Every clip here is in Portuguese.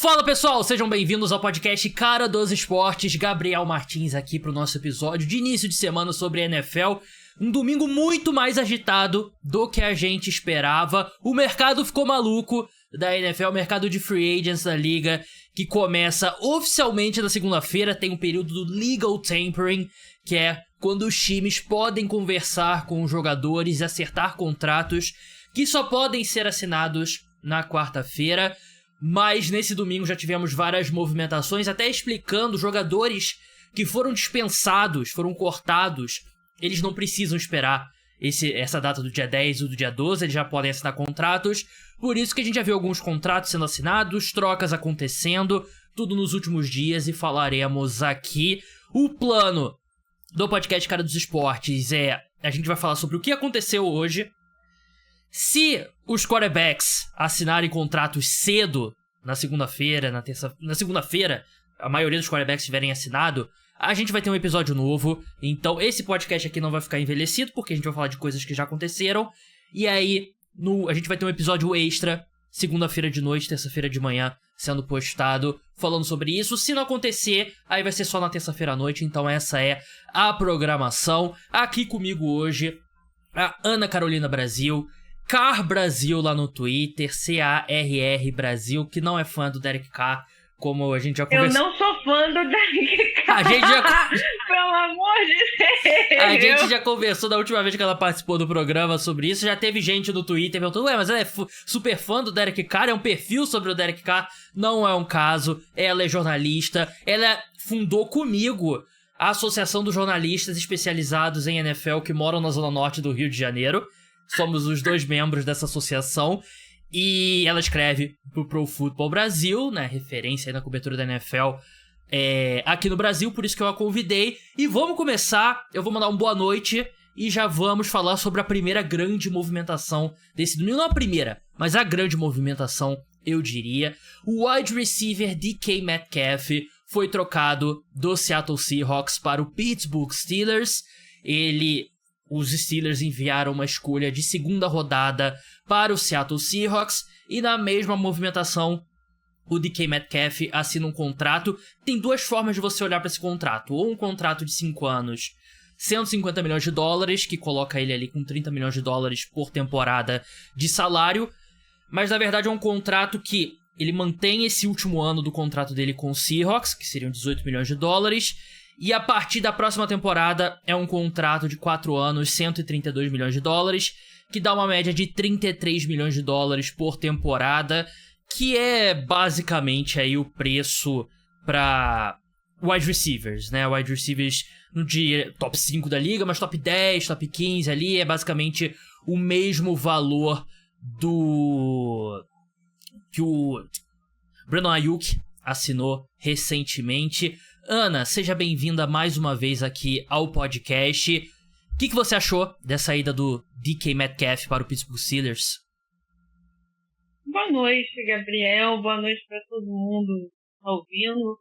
Fala pessoal, sejam bem-vindos ao podcast Cara dos Esportes. Gabriel Martins aqui pro nosso episódio de início de semana sobre NFL. Um domingo muito mais agitado do que a gente esperava. O mercado ficou maluco da NFL, o mercado de free agents da liga, que começa oficialmente na segunda-feira. Tem um período do legal tampering, que é quando os times podem conversar com os jogadores e acertar contratos que só podem ser assinados na quarta-feira. Mas nesse domingo já tivemos várias movimentações, até explicando jogadores que foram dispensados, foram cortados. Eles não precisam esperar essa data do dia 10 ou do dia 12, eles já podem assinar contratos. Por isso que a gente já viu alguns contratos sendo assinados, trocas acontecendo, tudo nos últimos dias, e falaremos aqui. O plano do podcast Cara dos Esportes a gente vai falar sobre o que aconteceu hoje. Se os quarterbacks assinarem contratos cedo na segunda-feira, na segunda-feira, a maioria dos quarterbacks tiverem assinado, a gente vai ter um episódio novo. Então esse podcast aqui não vai ficar envelhecido, porque a gente vai falar de coisas que já aconteceram. E aí a gente vai ter um episódio extra, segunda-feira de noite, terça-feira de manhã, sendo postado, falando sobre isso. Se não acontecer, aí vai ser só na terça-feira à noite. Então essa é a programação. Aqui comigo hoje, a Ana Carolina Brasil, Car Brasil lá no Twitter, CARR Brasil, que não é fã do Derek Carr, como a gente já conversou. Eu não sou fã do Derek Carr. A gente já... Pelo amor de Deus. A gente já conversou da última vez que ela participou do programa sobre isso. Já teve gente no Twitter perguntando: ué, mas ela é super fã do Derek Carr? É um perfil sobre o Derek Carr? Não é um caso. Ela é jornalista. Ela fundou comigo a Associação dos Jornalistas Especializados em NFL que moram na Zona Norte do Rio de Janeiro. Somos os dois membros dessa associação. E ela escreve pro Pro Football Brasil, né? Referência aí na cobertura da NFL aqui no Brasil, por isso que eu a convidei. E vamos começar. Eu vou mandar um boa noite e já vamos falar sobre a primeira grande movimentação desse domingo. Não a primeira, mas a grande movimentação, eu diria. O wide receiver DK Metcalf foi trocado do Seattle Seahawks para o Pittsburgh Steelers. Os Steelers enviaram uma escolha de segunda rodada para o Seattle Seahawks. E na mesma movimentação, o DK Metcalf assina um contrato. Tem duas formas de você olhar para esse contrato. Ou um contrato de 5 anos, 150 milhões de dólares, que coloca ele ali com 30 milhões de dólares por temporada de salário. Mas na verdade é um contrato que ele mantém esse último ano do contrato dele com o Seahawks, que seriam 18 milhões de dólares. E a partir da próxima temporada é um contrato de 4 anos, 132 milhões de dólares, que dá uma média de 33 milhões de dólares por temporada, que é basicamente aí o preço para wide receivers, né? Wide receivers no dia top 5 da liga, mas top 10, top 15 ali, é basicamente o mesmo valor que o Brandon Ayuk assinou recentemente. Ana, seja bem-vinda mais uma vez aqui ao podcast. O que você achou dessa ida do DK Metcalf para o Pittsburgh Steelers? Boa noite, Gabriel. Boa noite para todo mundo que tá ouvindo.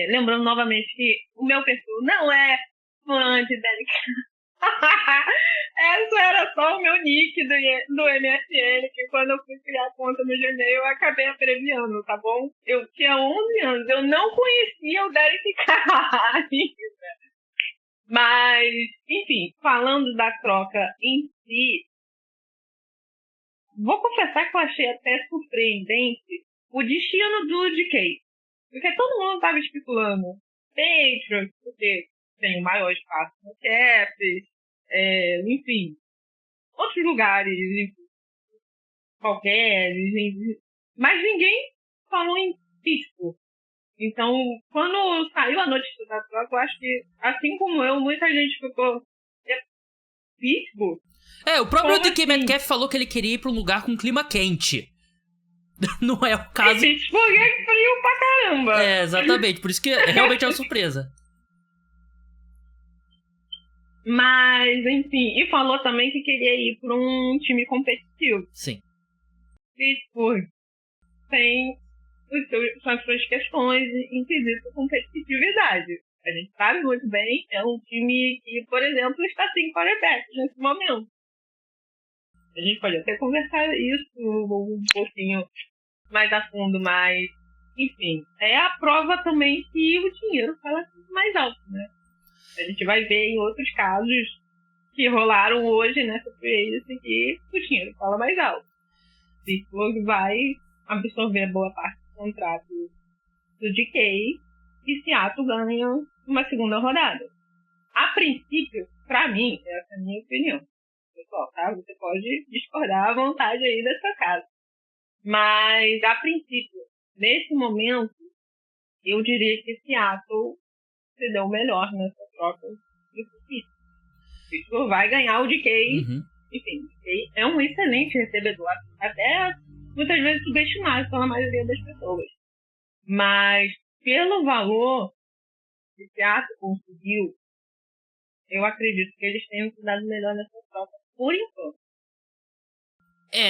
Lembrando novamente que o meu perfil não é fã de Derek Carr. Essa era só o meu nick do MSN, que quando eu fui criar a conta no Gmail, eu acabei abreviando, tá bom? Eu tinha 11 anos, eu não conhecia o Derek Carr ainda. Mas, enfim, falando da troca em si, vou confessar que eu achei até surpreendente o destino do DK. Porque todo mundo estava especulando Patriots, porque tem o maior espaço no cap, enfim, outros lugares, qualquer, mas ninguém falou em Pittsburgh. Então, quando saiu a notícia da troca, eu acho que, assim como eu, muita gente ficou Pittsburgh. O próprio DK Metcalf falou que ele queria ir para um lugar com clima quente. Não é o caso. Pittsburgh é frio pra caramba. Exatamente, por isso que realmente é uma surpresa. Mas, enfim, e falou também que queria ir para um time competitivo. Sim. Pittsburgh tem as suas questões em quesito competitividade. A gente sabe muito bem, é um time que, por exemplo, está sem quarterback nesse momento. A gente pode até conversar isso um pouquinho mais a fundo, mas enfim, é a prova também que o dinheiro fala mais alto, né? A gente vai ver em outros casos que rolaram hoje nessa free agency que o dinheiro fala mais alto. Pittsburgh vai absorver boa parte do contrato do DK e Seattle ganha uma segunda rodada. A princípio, pra mim, essa é a minha opinião. Pessoal, tá? Você pode discordar à vontade aí da sua casa. Mas, a princípio, nesse momento, eu diria que Seattle se deu melhor nessa troca do Pittsburgh vai ganhar o DK. Enfim, o DK é um excelente recebedor. Até muitas vezes subestimado pela maioria das pessoas. Mas, pelo valor que Seattle conseguiu, eu acredito que eles tenham se dado melhor nessa troca por enquanto.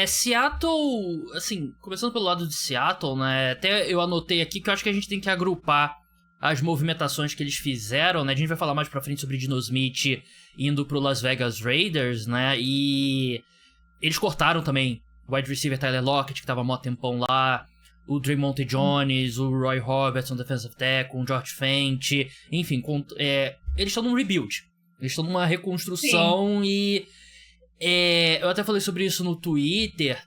Seattle, assim, começando pelo lado de Seattle, né, até eu anotei aqui que eu acho que a gente tem que agrupar as movimentações que eles fizeram, né, a gente vai falar mais pra frente sobre Dino Smith indo pro Las Vegas Raiders, né, e eles cortaram também o wide receiver Tyler Lockett, que tava há mó tempão lá, o Draymond Jones, o Roy Robertson, defensive tackle, o George Fent, enfim, eles estão num rebuild, eles estão numa reconstrução. Sim. E eu até falei sobre isso no Twitter.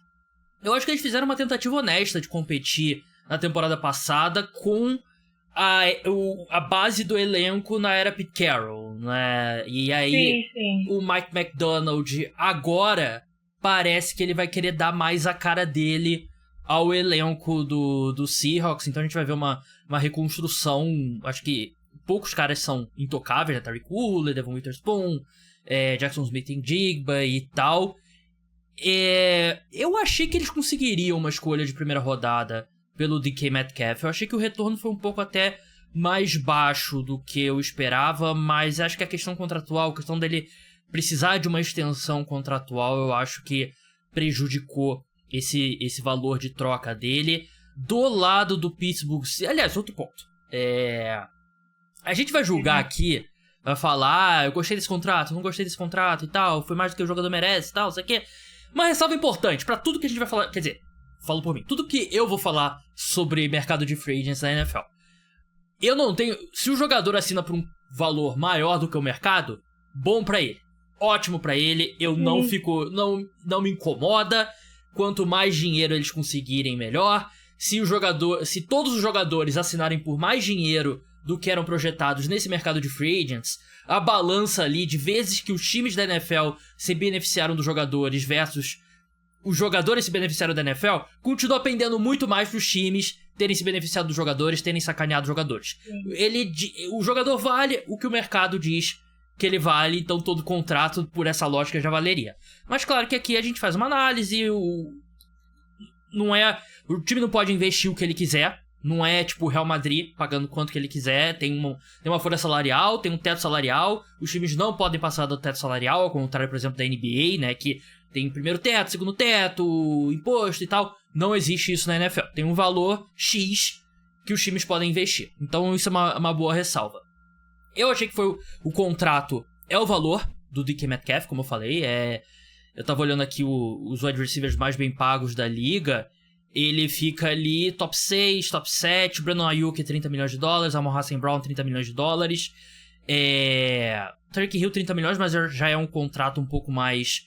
Eu acho que eles fizeram uma tentativa honesta de competir na temporada passada com a base do elenco na era Pete Carroll, né? E aí, sim. O Mike McDonald agora parece que ele vai querer dar mais a cara dele ao elenco do Seahawks. Então a gente vai ver uma reconstrução. Acho que poucos caras são intocáveis, né? Tariq Woolen, Devon Witherspoon, Jackson Smith-Njigba e tal. Eu achei que eles conseguiriam uma escolha de primeira rodada pelo DK Metcalf. Eu achei que o retorno foi um pouco até mais baixo do que eu esperava, mas acho que a questão contratual, a questão dele precisar de uma extensão contratual, eu acho que prejudicou esse valor de troca dele. Do lado do Pittsburgh... Aliás, outro ponto. A gente vai julgar aqui, vai falar, eu gostei desse contrato, não gostei desse contrato e tal, foi mais do que o jogador merece e tal, isso aqui. Uma ressalva importante pra tudo que a gente vai falar, quer dizer, falo por mim, tudo que eu vou falar sobre mercado de free agents na NFL. Eu não tenho... Se o jogador assina por um valor maior do que o mercado, bom pra ele. Ótimo pra ele, eu não fico... Não me incomoda. Quanto mais dinheiro eles conseguirem, melhor. Se todos os jogadores assinarem por mais dinheiro do que eram projetados nesse mercado de free agents, a balança ali de vezes que os times da NFL se beneficiaram dos jogadores versus os jogadores se beneficiaram da NFL, continua pendendo muito mais dos times terem se beneficiado dos jogadores, terem sacaneado os jogadores. O jogador vale o que o mercado diz que ele vale, então todo contrato por essa lógica já valeria. Mas claro que aqui a gente faz uma análise, o time não pode investir o que ele quiser, não é tipo o Real Madrid pagando quanto que ele quiser, tem uma folha salarial, tem um teto salarial, os times não podem passar do teto salarial, ao contrário, por exemplo, da NBA, né, que tem primeiro teto, segundo teto, imposto e tal. Não existe isso na NFL. Tem um valor X que os times podem investir. Então isso é uma boa ressalva. Eu achei que foi o contrato, é o valor do DK Metcalf, como eu falei. Eu tava olhando aqui os wide receivers mais bem pagos da liga. Ele fica ali top 6, top 7. Brandon Ayuk, $30 milhões. Amon-Ra St. Brown, $30 milhões. Tyreek Hill, $30 milhões, mas já é um contrato um pouco mais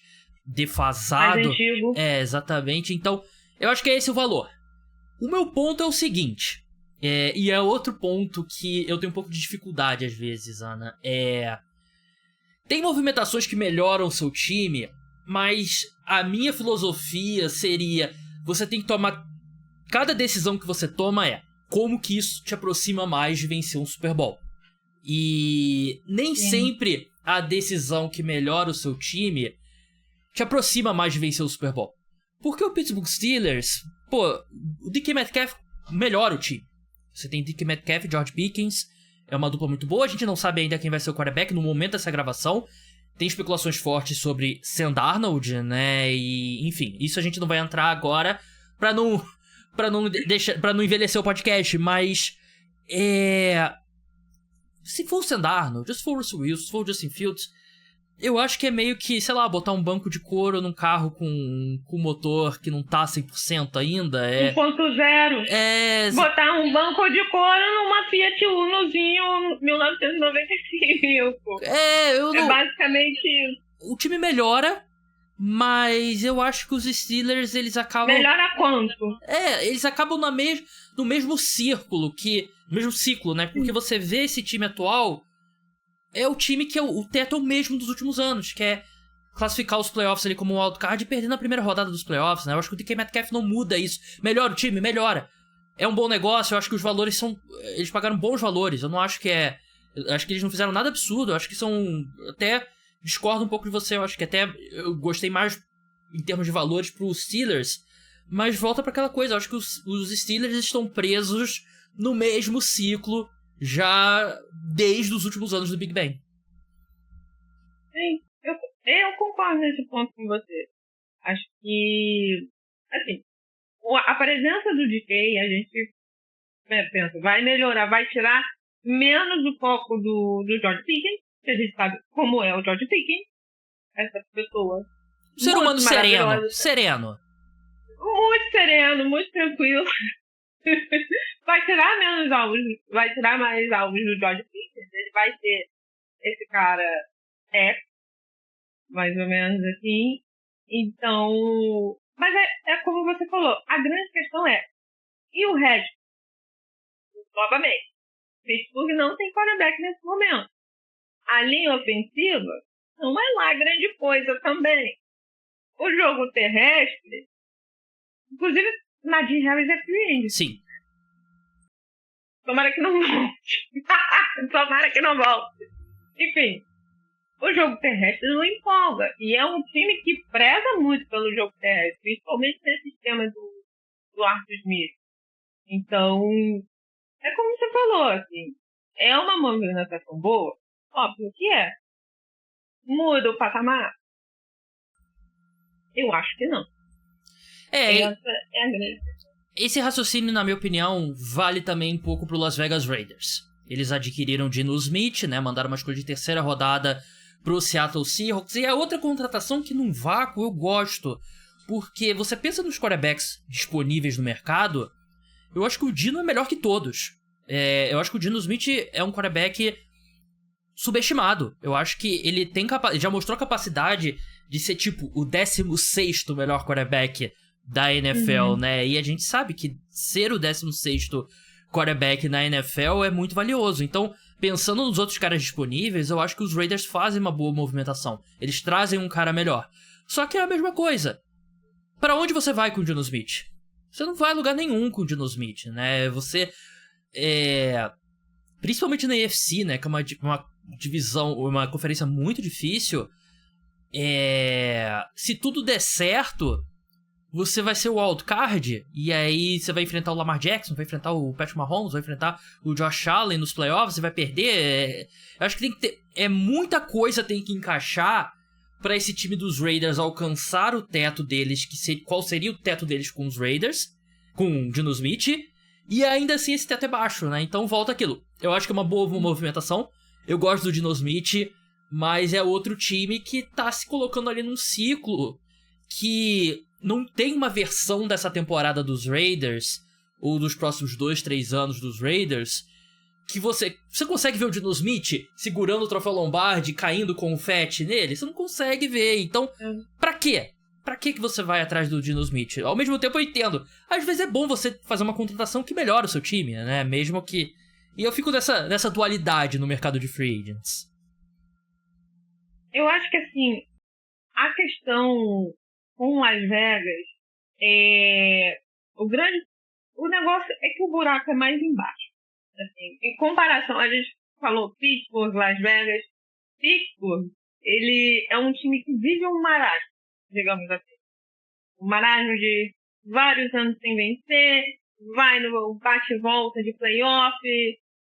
defasado. Mais antigo. Exatamente. Então, eu acho que é esse o valor. O meu ponto é o seguinte, e é outro ponto que eu tenho um pouco de dificuldade às vezes, Ana. Tem movimentações que melhoram o seu time, mas a minha filosofia seria, você tem que tomar... Cada decisão que você toma como que isso te aproxima mais de vencer um Super Bowl. E nem sempre a decisão que melhora o seu time te aproxima mais de vencer o Super Bowl. Porque o Pittsburgh Steelers, o DK Metcalf melhora o time. Você tem DK Metcalf e George Pickens, é uma dupla muito boa, a gente não sabe ainda quem vai ser o quarterback no momento dessa gravação. Tem especulações fortes sobre Sam Darnold, né, e enfim, isso a gente não vai entrar agora pra não envelhecer o podcast, mas se for o Sam Darnold, se for o Russell Wilson, se for o Justin Fields, Eu acho que é meio que, sei lá, botar um banco de couro num carro com motor que não tá 100% ainda. 1.0. Botar um banco de couro numa Fiat Unozinho 1995. Eu não... É basicamente isso. O time melhora, mas eu acho que os Steelers, eles acabam... Melhora quanto? Eles acabam no mesmo círculo, no mesmo ciclo, né? Porque você vê esse time atual... É o time que o teto é o mesmo dos últimos anos, que é classificar os playoffs ali como um wildcard e perder na primeira rodada dos playoffs, né? Eu acho que o DK Metcalf não muda isso. Melhora o time, melhora. É um bom negócio, eu acho que os valores são... Eles pagaram bons valores, eu não acho que eu acho que eles não fizeram nada absurdo, eu acho que são... Até discordo um pouco de você, eu acho que até eu gostei mais em termos de valores pros Steelers, mas volta pra aquela coisa, eu acho que os Steelers estão presos no mesmo ciclo já desde os últimos anos do Big Ben. Sim, eu concordo nesse ponto com você. Acho que, assim, a presença do DK, a gente pensa, vai melhorar, vai tirar menos o foco do George Pickens, que a gente sabe como é o George Pickens, essa pessoa. Ser humano sereno. Muito sereno, muito tranquilo. Vai tirar menos alvos, vai tirar mais alvos do George Pickens. Ele vai ser esse cara mais ou menos assim. Então, mas é como você falou, a grande questão e o resto? Novamente, Pittsburgh não tem quarterback nesse momento. A linha ofensiva não é lá grande coisa também. O jogo terrestre, inclusive, Najee Harris é free agent. Sim. Tomara que não volte. Tomara que não volte. Enfim, o jogo terrestre não empolga. E é um time que preza muito pelo jogo terrestre, principalmente nesse sistema do Arthur Smith. Então, é como você falou, assim, é uma movimentação boa? Óbvio que é. Muda o patamar? Eu acho que não. Essa é a grande questão. Esse raciocínio, na minha opinião, vale também um pouco pro Las Vegas Raiders. Eles adquiriram Geno Smith, né? Mandaram uma escolha de terceira rodada pro Seattle Seahawks. E a outra contratação que num vácuo eu gosto. Porque você pensa nos quarterbacks disponíveis no mercado, eu acho que o Geno é melhor que todos. Eu acho que o Geno Smith é um quarterback subestimado. Eu acho que ele já mostrou capacidade de ser tipo o 16º melhor quarterback da NFL, né? E a gente sabe que ser o 16º quarterback na NFL é muito valioso. Então, pensando nos outros caras disponíveis, eu acho que os Raiders fazem uma boa movimentação. Eles trazem um cara melhor. Só que é a mesma coisa. Pra onde você vai com o Geno Smith? Você não vai a lugar nenhum com o Geno Smith, né? Você... principalmente na AFC, né? Que é uma divisão, uma conferência muito difícil. Se tudo der certo, você vai ser o wildcard, e aí você vai enfrentar o Lamar Jackson, vai enfrentar o Patrick Mahomes, vai enfrentar o Josh Allen nos playoffs, você vai perder. Eu acho que tem que ter... muita coisa tem que encaixar pra esse time dos Raiders alcançar o teto deles, qual seria o teto deles com os Raiders, com o Geno Smith, e ainda assim esse teto é baixo, né? Então volta aquilo. Eu acho que é uma boa movimentação, eu gosto do Geno Smith, mas é outro time que tá se colocando ali num ciclo que não tem uma versão dessa temporada dos Raiders, ou dos próximos 2-3 anos dos Raiders, que você consegue ver o Geno Smith segurando o troféu Lombardi, caindo confete nele? Você não consegue ver. Então, pra quê? Pra que você vai atrás do Geno Smith? Ao mesmo tempo, eu entendo. Às vezes é bom você fazer uma contratação que melhora o seu time, né? Mesmo que... E eu fico nessa dualidade no mercado de free agents. Eu acho que, assim, a questão com Las Vegas, o negócio é que o buraco é mais embaixo. Assim, em comparação, a gente falou Pittsburgh, Las Vegas. Pittsburgh, ele é um time que vive um marasmo, digamos assim. Um marasmo de vários anos sem vencer, vai no bate e volta de playoff,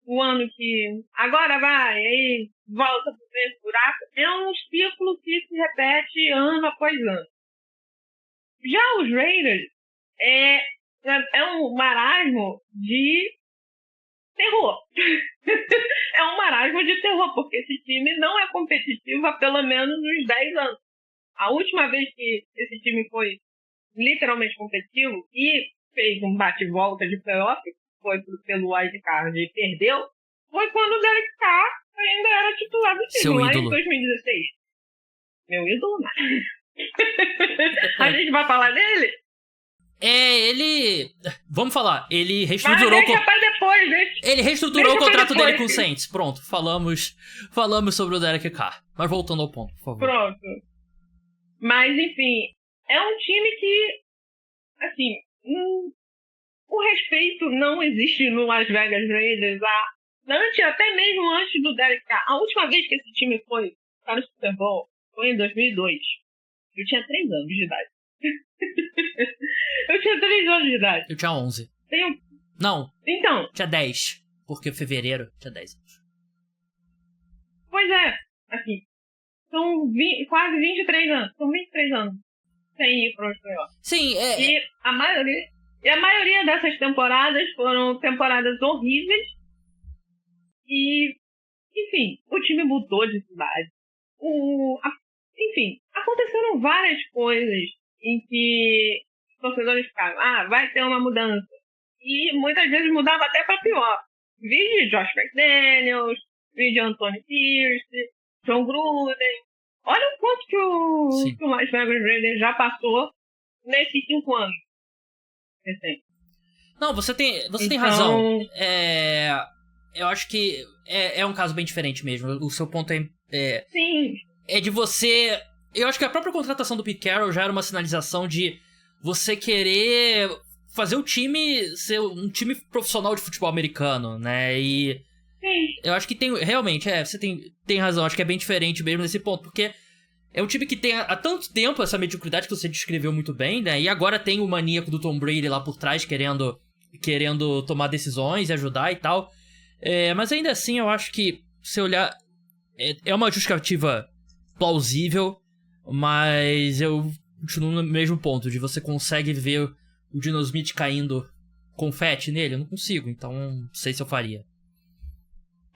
o ano que agora vai, aí volta pro mesmo buraco. É um ciclo que se repete ano após ano. Já os Raiders é um marasmo de terror. É um marasmo fantasma de terror, porque esse time não é competitivo há pelo menos uns 10 anos. A última vez que esse time foi literalmente competitivo e fez um bate-volta de playoff, foi pelo wildcard e perdeu, foi quando o Derek Carr ainda era titular do time, Seu lá ídolo. em 2016. Meu ídolo, né? A gente vai falar dele? Ele... Vamos falar, ele Mas reestruturou... deixa pra depois, deixa. Ele reestruturou o Deixa pra contrato depois. dele com o Saints. Pronto, falamos sobre o Derek Carr. Mas voltando ao ponto, por favor. Pronto. Mas, enfim, é um time que, assim, o respeito não existe no Las Vegas Raiders. Até mesmo antes do Derek Carr. A última vez que esse time foi para o Super Bowl foi em 2002. Eu tinha 3 anos de idade. Eu tinha 3 anos de idade. Eu tinha 11. Tenho... Não, Então, tinha 10. Porque fevereiro tinha 10 anos. pois é, assim, são quase 23 anos. São 23 anos sem ir para os playoffs. Sim, E a maioria dessas temporadas foram temporadas horríveis. E, enfim, o time mudou de cidade. Enfim, aconteceram várias coisas em que os torcedores ficaram, vai ter uma mudança. E muitas vezes mudava até para pior. Vi de Josh McDaniels, vi de Anthony Pierce, John Gruden. Olha o quanto que o Las Vegas Raiders já passou nesses 5 anos. Recente. Não, você tem Então... razão. Eu acho que é um caso bem diferente mesmo. O seu ponto Sim. é de você... Eu acho que a própria contratação do Pete Carroll já era uma sinalização de você querer fazer o time ser um time profissional de futebol americano, né? E Sim. eu acho que realmente, você tem razão. Acho que é bem diferente mesmo nesse ponto, porque é um time que tem há tanto tempo essa mediocridade que você descreveu muito bem, né? E agora tem o maníaco do Tom Brady lá por trás querendo tomar decisões e ajudar e tal. Mas ainda assim, eu acho que, se olhar, é uma justificativa plausível, mas eu continuo no mesmo ponto, de você consegue ver o Geno Smith caindo confete nele? Eu não consigo, então não sei se eu faria.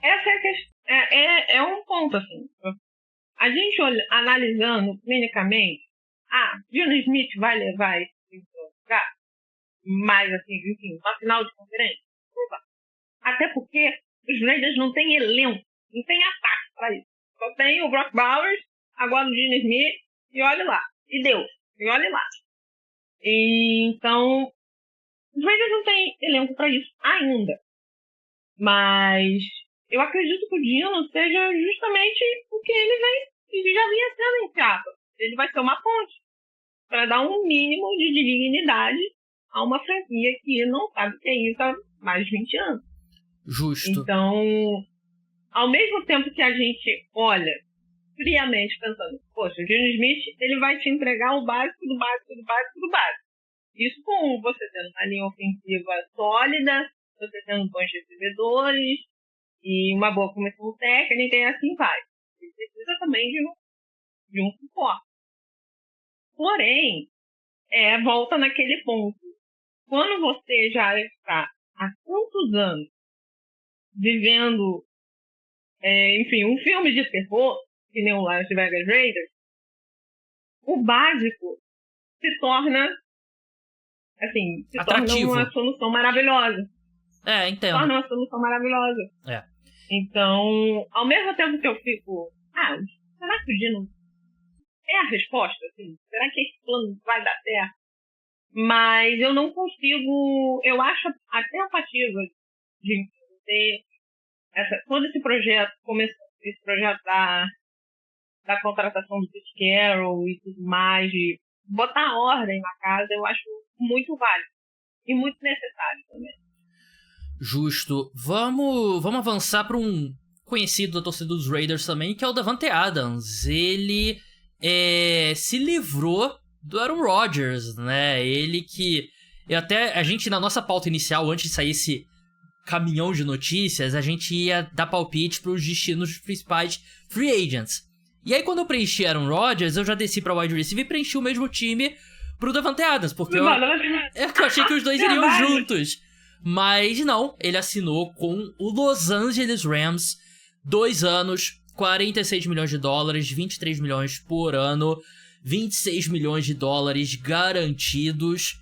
Essa é a questão. É um ponto, assim. A gente analisando clinicamente, Geno Smith vai levar esse time para lugar, mas, assim, enfim, uma final de conferência? Não vai. Até porque os Raiders não têm elenco, não tem ataque para isso. Só tem o Brock Bowers, agora o Geno Smith, e olha lá. E Deus, e olha lá. Então, os Raiders não têm elenco para isso ainda. Mas eu acredito que o Geno seja justamente o que ele já vinha sendo em Seattle. Ele vai ser uma ponte para dar um mínimo de dignidade a uma franquia que não sabe o que é isso há mais de 20 anos. Justo. Então, ao mesmo tempo que a gente olha friamente pensando, poxa, o Geno Smith, ele vai te entregar o básico do básico do básico do básico. Isso com você tendo uma linha ofensiva sólida, você tendo bons recebedores e uma boa comissão técnica e assim vai. Ele precisa também de um suporte. Porém, volta naquele ponto. Quando você já está há tantos anos vivendo, enfim, um filme de terror, que nem o Las Vegas Raiders, o básico se torna, assim, atrativo. Torna uma solução maravilhosa. Entendo. Torna uma solução maravilhosa. Então, ao mesmo tempo que eu fico, será que o Geno é a resposta? Assim? Será que esse plano vai dar certo? Mas eu não consigo, eu acho a tentativa de ter todo esse projeto, esse projeto da contratação do Pete Carroll e tudo mais, de botar ordem na casa, eu acho muito válido e muito necessário também. Justo. Vamos avançar para um conhecido da torcida dos Raiders também, que é o Davante Adams. Ele se livrou do Aaron Rodgers, né? Ele que... a gente, na nossa pauta inicial, antes de sair esse caminhão de notícias, a gente ia dar palpite para os destinos dos principais free agents. E aí, quando eu preenchi Aaron Rodgers, eu já desci pra wide receiver e preenchi o mesmo time pro Davante Adams, porque eu achei que os dois iriam juntos. Mas não, ele assinou com o Los Angeles Rams 2 anos, 46 milhões de dólares, 23 milhões por ano, 26 milhões de dólares garantidos.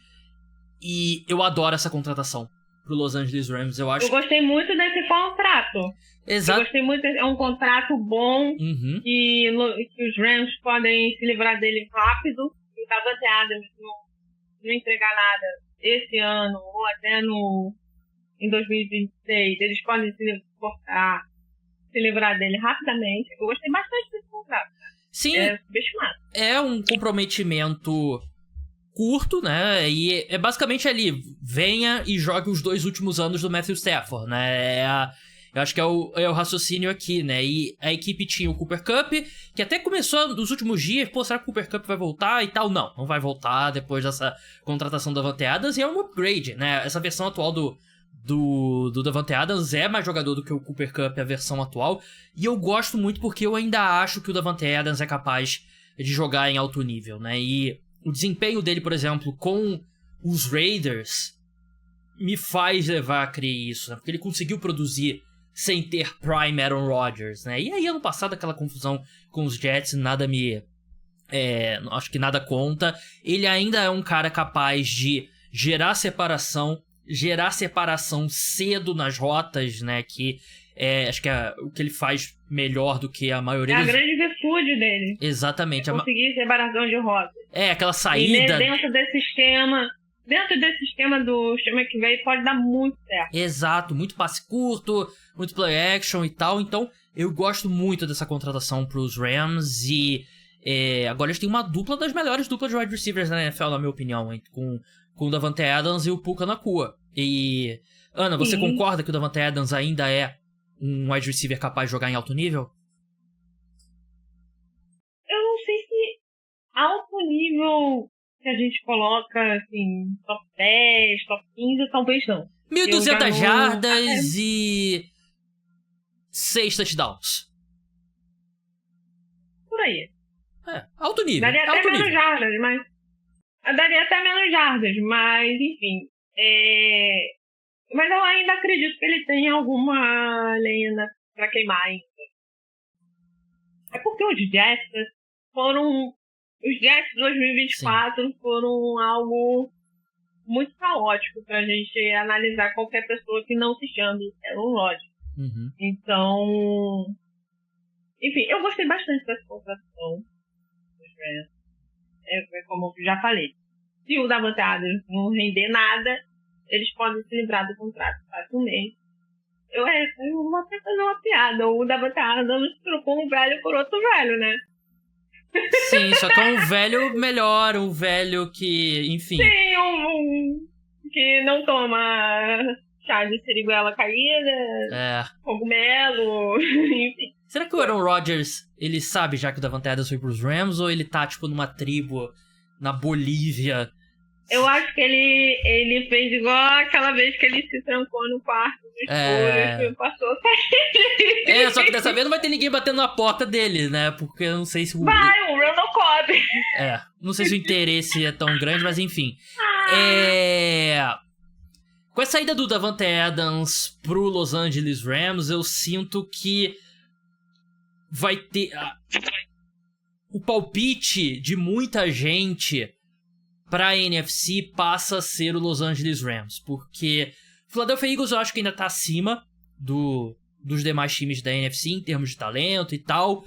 E eu adoro essa contratação pro Los Angeles Rams. Eu gostei muito desse contrato. Exato. Eu gostei muito, é um contrato bom, que os Rams podem se livrar dele rápido. E o Davante Adams não entregar nada esse ano ou até em 2026. Eles podem se livrar dele rapidamente. Eu gostei bastante desse contrato. Sim, É um comprometimento curto, né? E é basicamente ali, venha e jogue os 2 últimos anos do Matthew Stafford, né? Eu acho que é o raciocínio aqui, né? E a equipe tinha o Cooper Kupp, que até começou nos últimos dias, pô, será que o Cooper Kupp vai voltar e tal? Não vai voltar depois dessa contratação da Davante Adams, e é um upgrade, né? Essa versão atual do Davante Adams é mais jogador do que o Cooper Kupp, a versão atual, e eu gosto muito porque eu ainda acho que o Davante Adams é capaz de jogar em alto nível, né? E o desempenho dele, por exemplo, com os Raiders me faz levar a crer isso, né? Porque ele conseguiu produzir sem ter Prime Aaron Rodgers, né? E aí, ano passado, aquela confusão com os Jets, acho que nada conta. Ele ainda é um cara capaz de gerar separação cedo nas rotas, né? Que acho que é o que ele faz melhor do que a maioria a grande virtude dele. Exatamente. Conseguir separação de rotas. Aquela saída. E dentro desse esquema do esquema que veio, pode dar muito certo. Exato, muito passe curto, muito play action e tal. Então, eu gosto muito dessa contratação pros Rams. E agora eles têm uma das melhores duplas de wide receivers da NFL, na minha opinião, com o Davante Adams e o Puka Nacua. E, Ana, você concorda que o Davante Adams ainda é um wide receiver capaz de jogar em alto nível? Eu não sei se alto nível que a gente coloca, assim, top 10, top 15, talvez não. 1.200 jardas e 6 touchdowns. Por aí. Alto nível. Daria até menos jardas, mas enfim. Mas eu ainda acredito que ele tem alguma lenha pra queimar ainda. É porque os Jets de 2024 foram algo muito caótico pra gente analisar qualquer pessoa que não se chame Aaron Rodgers. Então, enfim, eu gostei bastante dessa contratação. Como eu já falei, se o Davante Adams não render nada, eles podem se livrar do contrato facilmente. Eu vou até fazer uma piada. O Davante Adams trocou um velho por outro velho, né? Sim, só que é um velho melhor, um velho que, enfim... Sim, que não toma chá de siriguela caída, cogumelo, enfim. Será que o Aaron Rodgers, ele sabe já que o Davante Adams foi pros Rams, ou ele tá, tipo, numa tribo na Bolívia? Eu acho que ele fez igual aquela vez que ele se trancou no quarto do escuro e passou a sair. Só que dessa vez não vai ter ninguém batendo na porta dele, né? Porque eu não sei se o Ronald Cobb. Não sei se o interesse é tão grande, mas enfim. Com a saída do Davante Adams pro Los Angeles Rams, eu sinto que vai ter... o palpite de muita gente pra NFC passa a ser o Los Angeles Rams, porque o Philadelphia Eagles eu acho que ainda tá acima dos demais times da NFC em termos de talento e tal,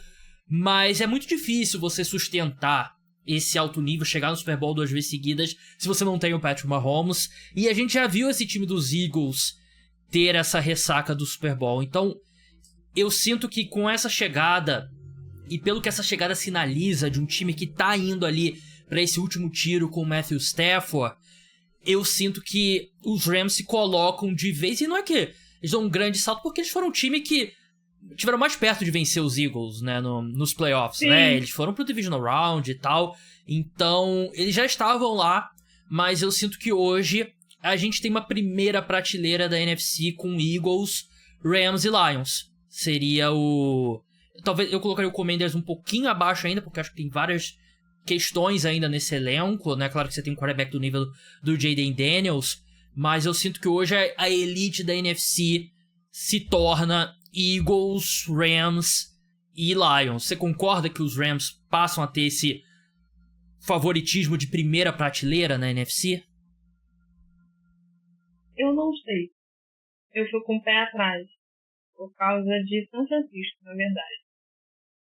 mas é muito difícil você sustentar esse alto nível, chegar no Super Bowl 2 vezes seguidas, se você não tem o Patrick Mahomes, e a gente já viu esse time dos Eagles ter essa ressaca do Super Bowl. Então, eu sinto que com essa chegada, e pelo que essa chegada sinaliza de um time que tá indo ali pra esse último tiro com o Matthew Stafford, eu sinto que os Rams se colocam de vez, e não é que eles dão um grande salto, porque eles foram um time que tiveram mais perto de vencer os Eagles, né, nos playoffs, né, eles foram pro Divisional Round e tal, então eles já estavam lá, mas eu sinto que hoje a gente tem uma primeira prateleira da NFC com Eagles, Rams e Lions. Seria talvez eu colocaria o Commanders um pouquinho abaixo ainda, porque acho que tem várias questões ainda nesse elenco, né? Claro que você tem um quarterback do nível do Jayden Daniels, mas eu sinto que hoje a elite da NFC se torna Eagles, Rams e Lions. Você concorda que os Rams passam a ter esse favoritismo de primeira prateleira na NFC? Eu não sei. Eu fui com o pé atrás. Por causa de São Francisco, na verdade.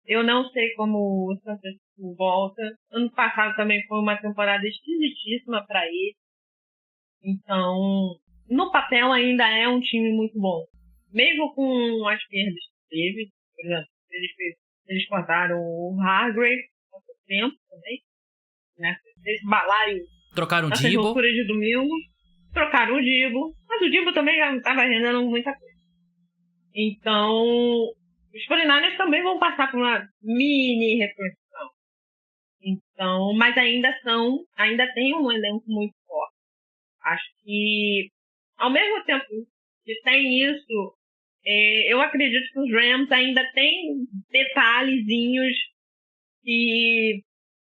Eu não sei como o São Francisco volta. Ano passado também foi uma temporada esquisitíssima para ele. Então, no papel ainda é um time muito bom. Mesmo com as perdas que teve. Por exemplo, eles cortaram o Hargrave há pouco tempo também. Né? Esse balaio. Trocaram o Essas Debo. loucuras de domingo. Trocaram o Debo. Mas o Debo também já estava rendendo muita coisa. Então, os 49ers também vão passar por uma mini reconstrução. Então, mas ainda tem um elenco muito forte. Acho que, ao mesmo tempo que tem isso, eu acredito que os Rams ainda têm detalhezinhos que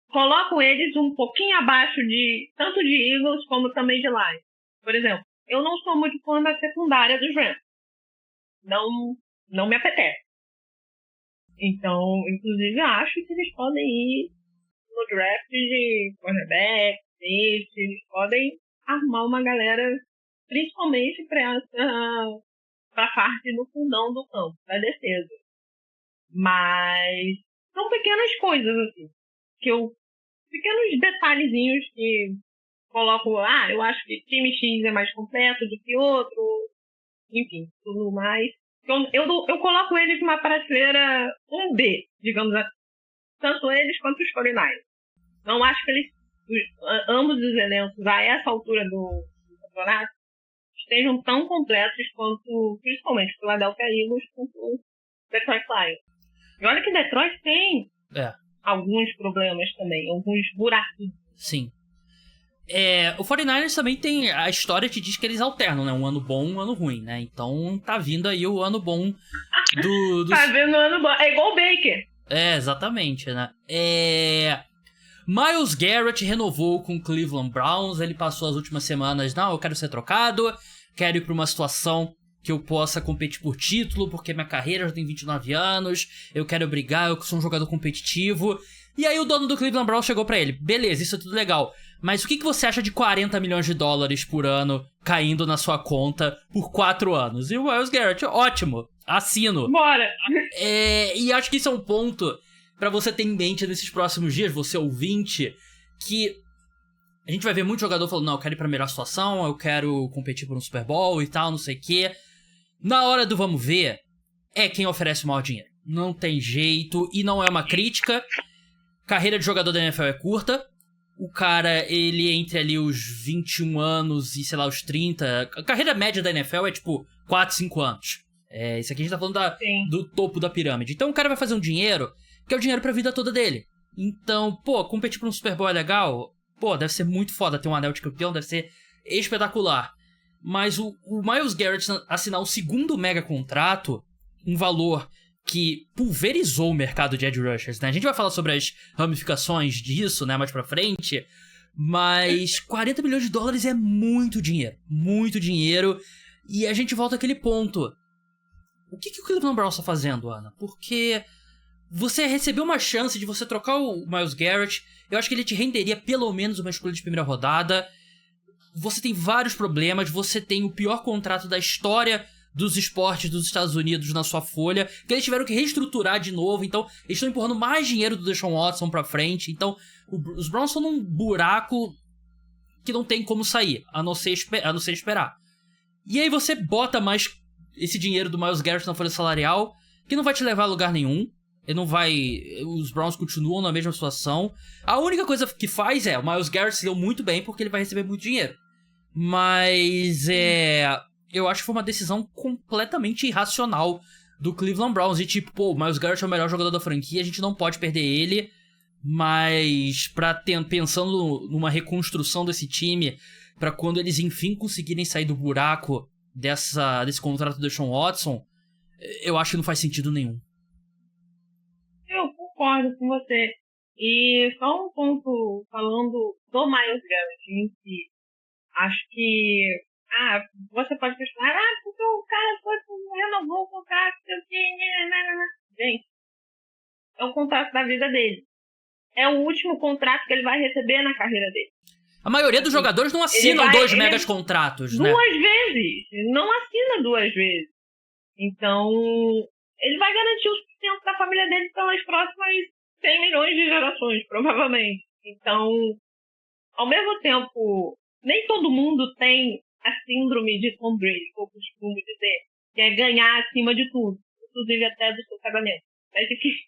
colocam eles um pouquinho abaixo de tanto de Eagles como também de Lions. Por exemplo, eu não sou muito fã da secundária dos Rams. Não me apetece. Então, inclusive, acho que eles podem ir no draft de cornerback, safety, eles podem arrumar uma galera, principalmente para a parte do fundão do campo, da defesa. Mas são pequenas coisas, assim, pequenos detalhezinhos que colocam, eu acho que time X é mais completo do que outro, enfim, tudo mais. Eu coloco eles numa prateleira 1B, digamos assim. Tanto eles quanto os 49ers. Não acho que ambos os elencos, a essa altura do campeonato, estejam tão completos quanto, principalmente, o Philadelphia Eagles quanto o Detroit Lions. E olha que Detroit tem alguns problemas também, alguns buraquinhos. Sim. O 49ers também tem... A história te diz que eles alternam, né? Um ano bom, um ano ruim, né? Então tá vindo aí o ano bom do... Tá vindo o ano bom. É igual o Baker. Exatamente, né? Myles Garrett renovou com o Cleveland Browns. Ele passou as últimas semanas... Não, eu quero ser trocado. Quero ir pra uma situação que eu possa competir por título, porque minha carreira já tem 29 anos. Eu quero brigar, eu sou um jogador competitivo. E aí o dono do Cleveland Browns chegou pra ele. Beleza, isso é tudo legal. Mas o que você acha de 40 milhões de dólares por ano caindo na sua conta por 4 anos? E o Myles Garrett, ótimo, assino. Bora! E acho que isso é um ponto pra você ter em mente nesses próximos dias, você ouvinte, que a gente vai ver muito jogador falando, não, eu quero ir pra melhor situação, eu quero competir por um Super Bowl e tal, não sei o quê. Na hora do vamos ver, é quem oferece o maior dinheiro. Não tem jeito, e não é uma crítica. Carreira de jogador da NFL é curta. O cara, ele entre ali os 21 anos e, sei lá, os 30... A carreira média da NFL é, tipo, 4, 5 anos. Isso aqui a gente tá falando do topo da pirâmide. Então o cara vai fazer um dinheiro que é o dinheiro pra vida toda dele. Então, competir pra um Super Bowl é legal? Deve ser muito foda ter um anel de campeão, deve ser espetacular. Mas o Myles Garrett assinar o segundo mega contrato, um valor que pulverizou o mercado de edge rushers, né? A gente vai falar sobre as ramificações disso, né, mais pra frente, mas 40 milhões de dólares é muito dinheiro, e a gente volta àquele ponto. O que o Cleveland Browns tá fazendo, Ana? Porque você recebeu uma chance de você trocar o Myles Garrett, eu acho que ele te renderia pelo menos uma escolha de primeira rodada. Você tem vários problemas, você tem o pior contrato da história dos esportes dos Estados Unidos na sua folha, que eles tiveram que reestruturar de novo, então eles estão empurrando mais dinheiro do Deshaun Watson pra frente, então os Browns estão num buraco que não tem como sair, a não ser esperar. E aí você bota mais esse dinheiro do Myles Garrett na folha salarial, que não vai te levar a lugar nenhum, os Browns continuam na mesma situação. A única coisa que faz o Myles Garrett se deu muito bem porque ele vai receber muito dinheiro. Mas eu acho que foi uma decisão completamente irracional do Cleveland Browns. E tipo, o Myles Garrett é o melhor jogador da franquia, a gente não pode perder ele. Mas pensando numa reconstrução desse time, pra quando eles enfim conseguirem sair do buraco desse contrato do Deshaun Watson, eu acho que não faz sentido nenhum. Eu concordo com você. E só um ponto falando do Myles Garrett em si. Acho que você pode questionar, porque o cara renovou o contrato, o contrato da vida dele. É o último contrato que ele vai receber na carreira dele. A maioria dos jogadores não assinam 2 megas contratos, né? 2 vezes. Não assina 2 vezes. Então, ele vai garantir o sustento da família dele pelas próximas 100 milhões de gerações, provavelmente. Então, ao mesmo tempo, nem todo mundo tem a síndrome de Tom Brady, que eu costumo dizer, que é ganhar acima de tudo, inclusive até do seu casamento. É difícil.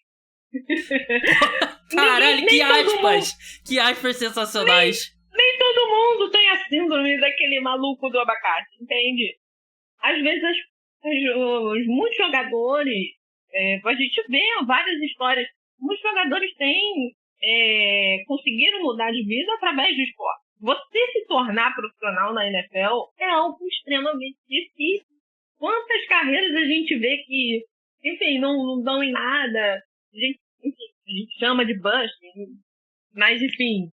Caralho, que aspas! Que aspas sensacionais! Nem todo mundo tem a síndrome daquele maluco do abacate, entende? Às vezes, muitos jogadores, a gente vê várias histórias, muitos jogadores conseguiram mudar de vida através do esporte. Você se tornar profissional na NFL é algo extremamente difícil. Quantas carreiras a gente vê que, enfim, não dão em nada, a gente chama de bust, mas enfim,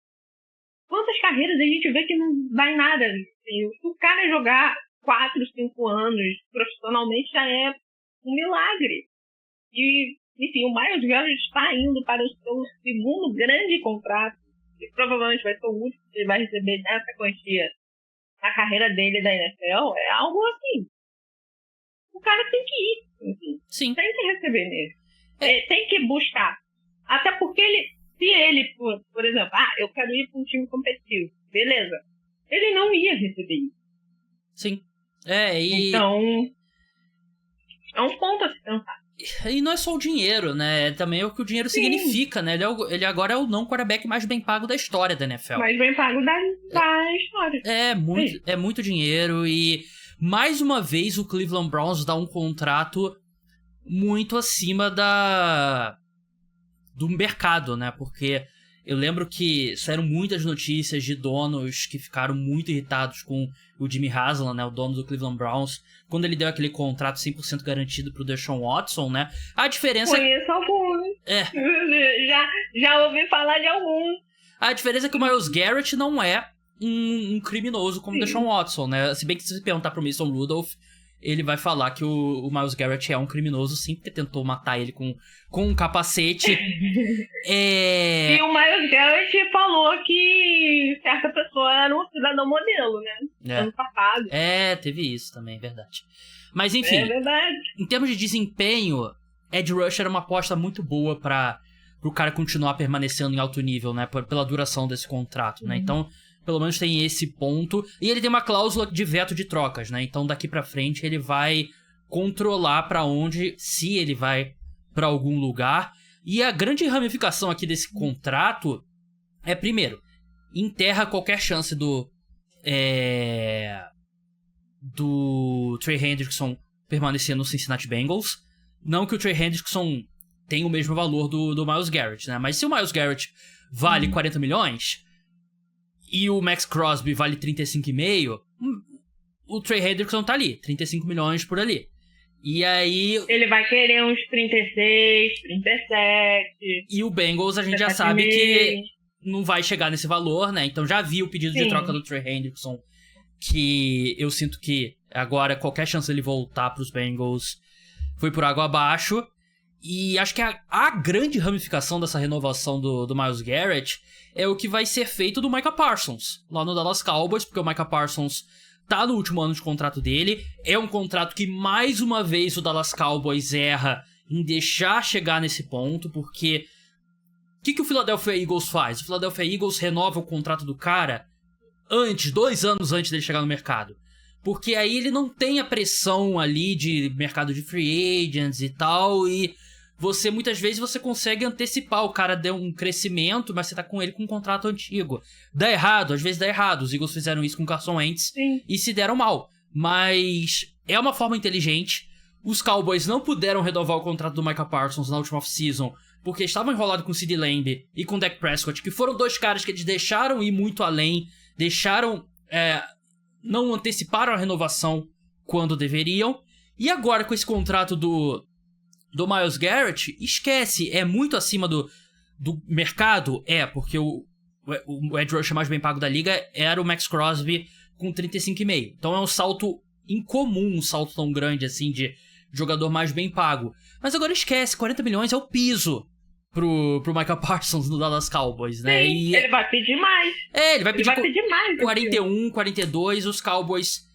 quantas carreiras a gente vê que não dá em nada. Se o cara jogar 4, 5 anos profissionalmente já é um milagre. E, enfim, o Myles Garrett está indo para o seu segundo grande contrato, que provavelmente vai ser o último que ele vai receber nessa quantia na carreira dele da NFL. É algo assim. O cara tem que ir. Enfim. Sim. Tem que receber nele. Tem que buscar. Até porque se ele, por exemplo, eu quero ir para um time competitivo, beleza. Ele não ia receber isso. Sim. Então, é um ponto a se pensar. E não é só o dinheiro, né? Também é o que o dinheiro significa, né? Ele agora é o não quarterback mais bem pago da história da NFL. Mais bem pago da história. É muito dinheiro e, mais uma vez, o Cleveland Browns dá um contrato muito acima do mercado, né? Porque eu lembro que saíram muitas notícias de donos que ficaram muito irritados com o Jimmy Haslam, né? O dono do Cleveland Browns, quando ele deu aquele contrato 100% garantido pro Deshaun Watson, né? A diferença... Conheço alguns. Já ouvi falar de alguns. A diferença é que o Myles Garrett não é um criminoso como o Deshaun Watson, né? Se bem que se você perguntar pro Mason Rudolph, ele vai falar que o Myles Garrett é um criminoso, sim, porque tentou matar ele com um capacete. E o Myles Garrett falou que certa pessoa era um cidadão modelo, né? Ano passado. Teve isso também, é verdade. Mas enfim, é verdade. Em termos de desempenho, Edge Rusher era uma aposta muito boa pro cara continuar permanecendo em alto nível, né? Pela duração desse contrato, né? Então, pelo menos tem esse ponto. E ele tem uma cláusula de veto de trocas, né? Então, daqui pra frente, ele vai controlar pra onde, se ele vai pra algum lugar. E a grande ramificação aqui desse contrato é, primeiro, enterra qualquer chance do Trey Hendrickson permanecer no Cincinnati Bengals. Não que o Trey Hendrickson tenha o mesmo valor do Myles Garrett, né? Mas se o Myles Garrett vale 40 milhões... e o Max Crosby vale 35,5, o Trey Hendrickson tá ali, 35 milhões por ali. E aí... ele vai querer uns 36, 37... E o Bengals a gente já sabe que não vai chegar nesse valor, né? Então já vi o pedido de troca do Trey Hendrickson, que eu sinto que agora qualquer chance dele voltar pros Bengals foi por água abaixo. E acho que a grande ramificação dessa renovação do Myles Garrett é o que vai ser feito do Micah Parsons, lá no Dallas Cowboys, porque o Micah Parsons tá no último ano de contrato dele. É um contrato que, mais uma vez, o Dallas Cowboys erra em deixar chegar nesse ponto, porque o que o Philadelphia Eagles faz? O Philadelphia Eagles renova o contrato do cara 2 anos antes dele chegar no mercado. Porque aí ele não tem a pressão ali de mercado de free agents e tal, e muitas vezes você consegue antecipar. O cara deu um crescimento, mas você tá com ele com um contrato antigo. Dá errado, às vezes dá errado. Os Eagles fizeram isso com o Carson Wentz e se deram mal. Mas é uma forma inteligente. Os Cowboys não puderam renovar o contrato do Micah Parsons na última off-season, porque estavam enrolados com o CeeDee Lamb e com o Dak Prescott, que foram 2 caras que eles deixaram ir muito além, não anteciparam a renovação quando deveriam. E agora, com esse contrato do Myles Garrett, esquece, é muito acima do mercado. Porque o edge rusher mais bem pago da liga era o Max Crosby com 35,5. Então é um salto incomum, um salto tão grande assim de jogador mais bem pago. Mas agora esquece, 40 milhões é o piso pro Micah Parsons no Dallas Cowboys, né? Sim, E ele vai pedir mais. ele vai pedir, mais. 41, 42, os Cowboys.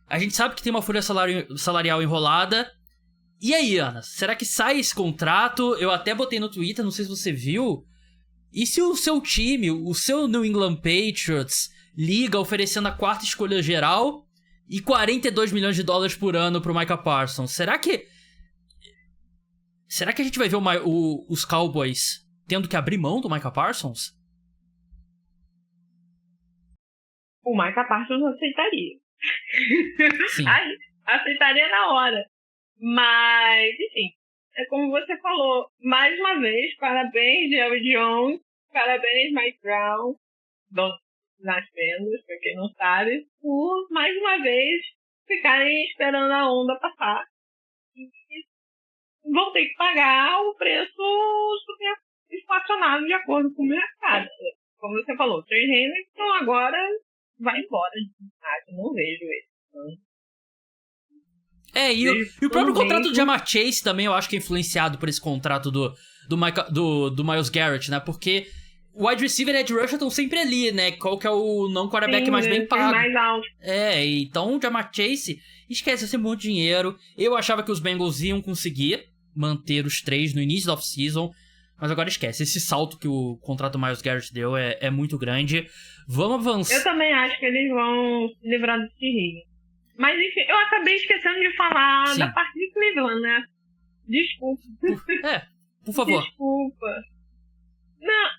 A gente sabe que tem uma folha salarial enrolada. E aí, Ana, será que sai esse contrato? Eu até botei no Twitter, não sei se você viu. E se o seu time, o seu New England Patriots, liga oferecendo a 4ª escolha geral e 42 milhões de dólares por ano pro Micah Parsons? Será que a gente vai ver os Cowboys tendo que abrir mão do Micah Parsons? O Micah Parsons aceitaria. Sim. Aceitaria na hora. Mas, enfim, é como você falou, mais uma vez, parabéns, Jerry Jones, parabéns, Mike Brown, nas vendas, pra quem não sabe, por, mais uma vez, ficarem esperando a onda passar. E vão ter que pagar o preço super inflacionado de acordo com o mercado. Como você falou, o Trey Hendrickson agora vai embora de verdade, não vejo ele. E o próprio contrato de Ja'Marr Chase também eu acho que é influenciado por esse contrato do Myles Garrett, né? Porque o wide receiver e edge rusher estão sempre ali, né? Qual que é o não quarterback mais bem pago? Mais alto. Então o Ja'Marr Chase esquece esse muito dinheiro. Eu achava que os Bengals iam conseguir manter os 3 no início da off-season, mas agora esquece. Esse salto que o contrato do Myles Garrett deu é muito grande. Vamos avançar. Eu também acho que eles vão se livrar do Thierry. Mas, enfim, eu acabei esquecendo de falar da parte de Cleveland, né? Desculpa. Por favor. Desculpa. Não,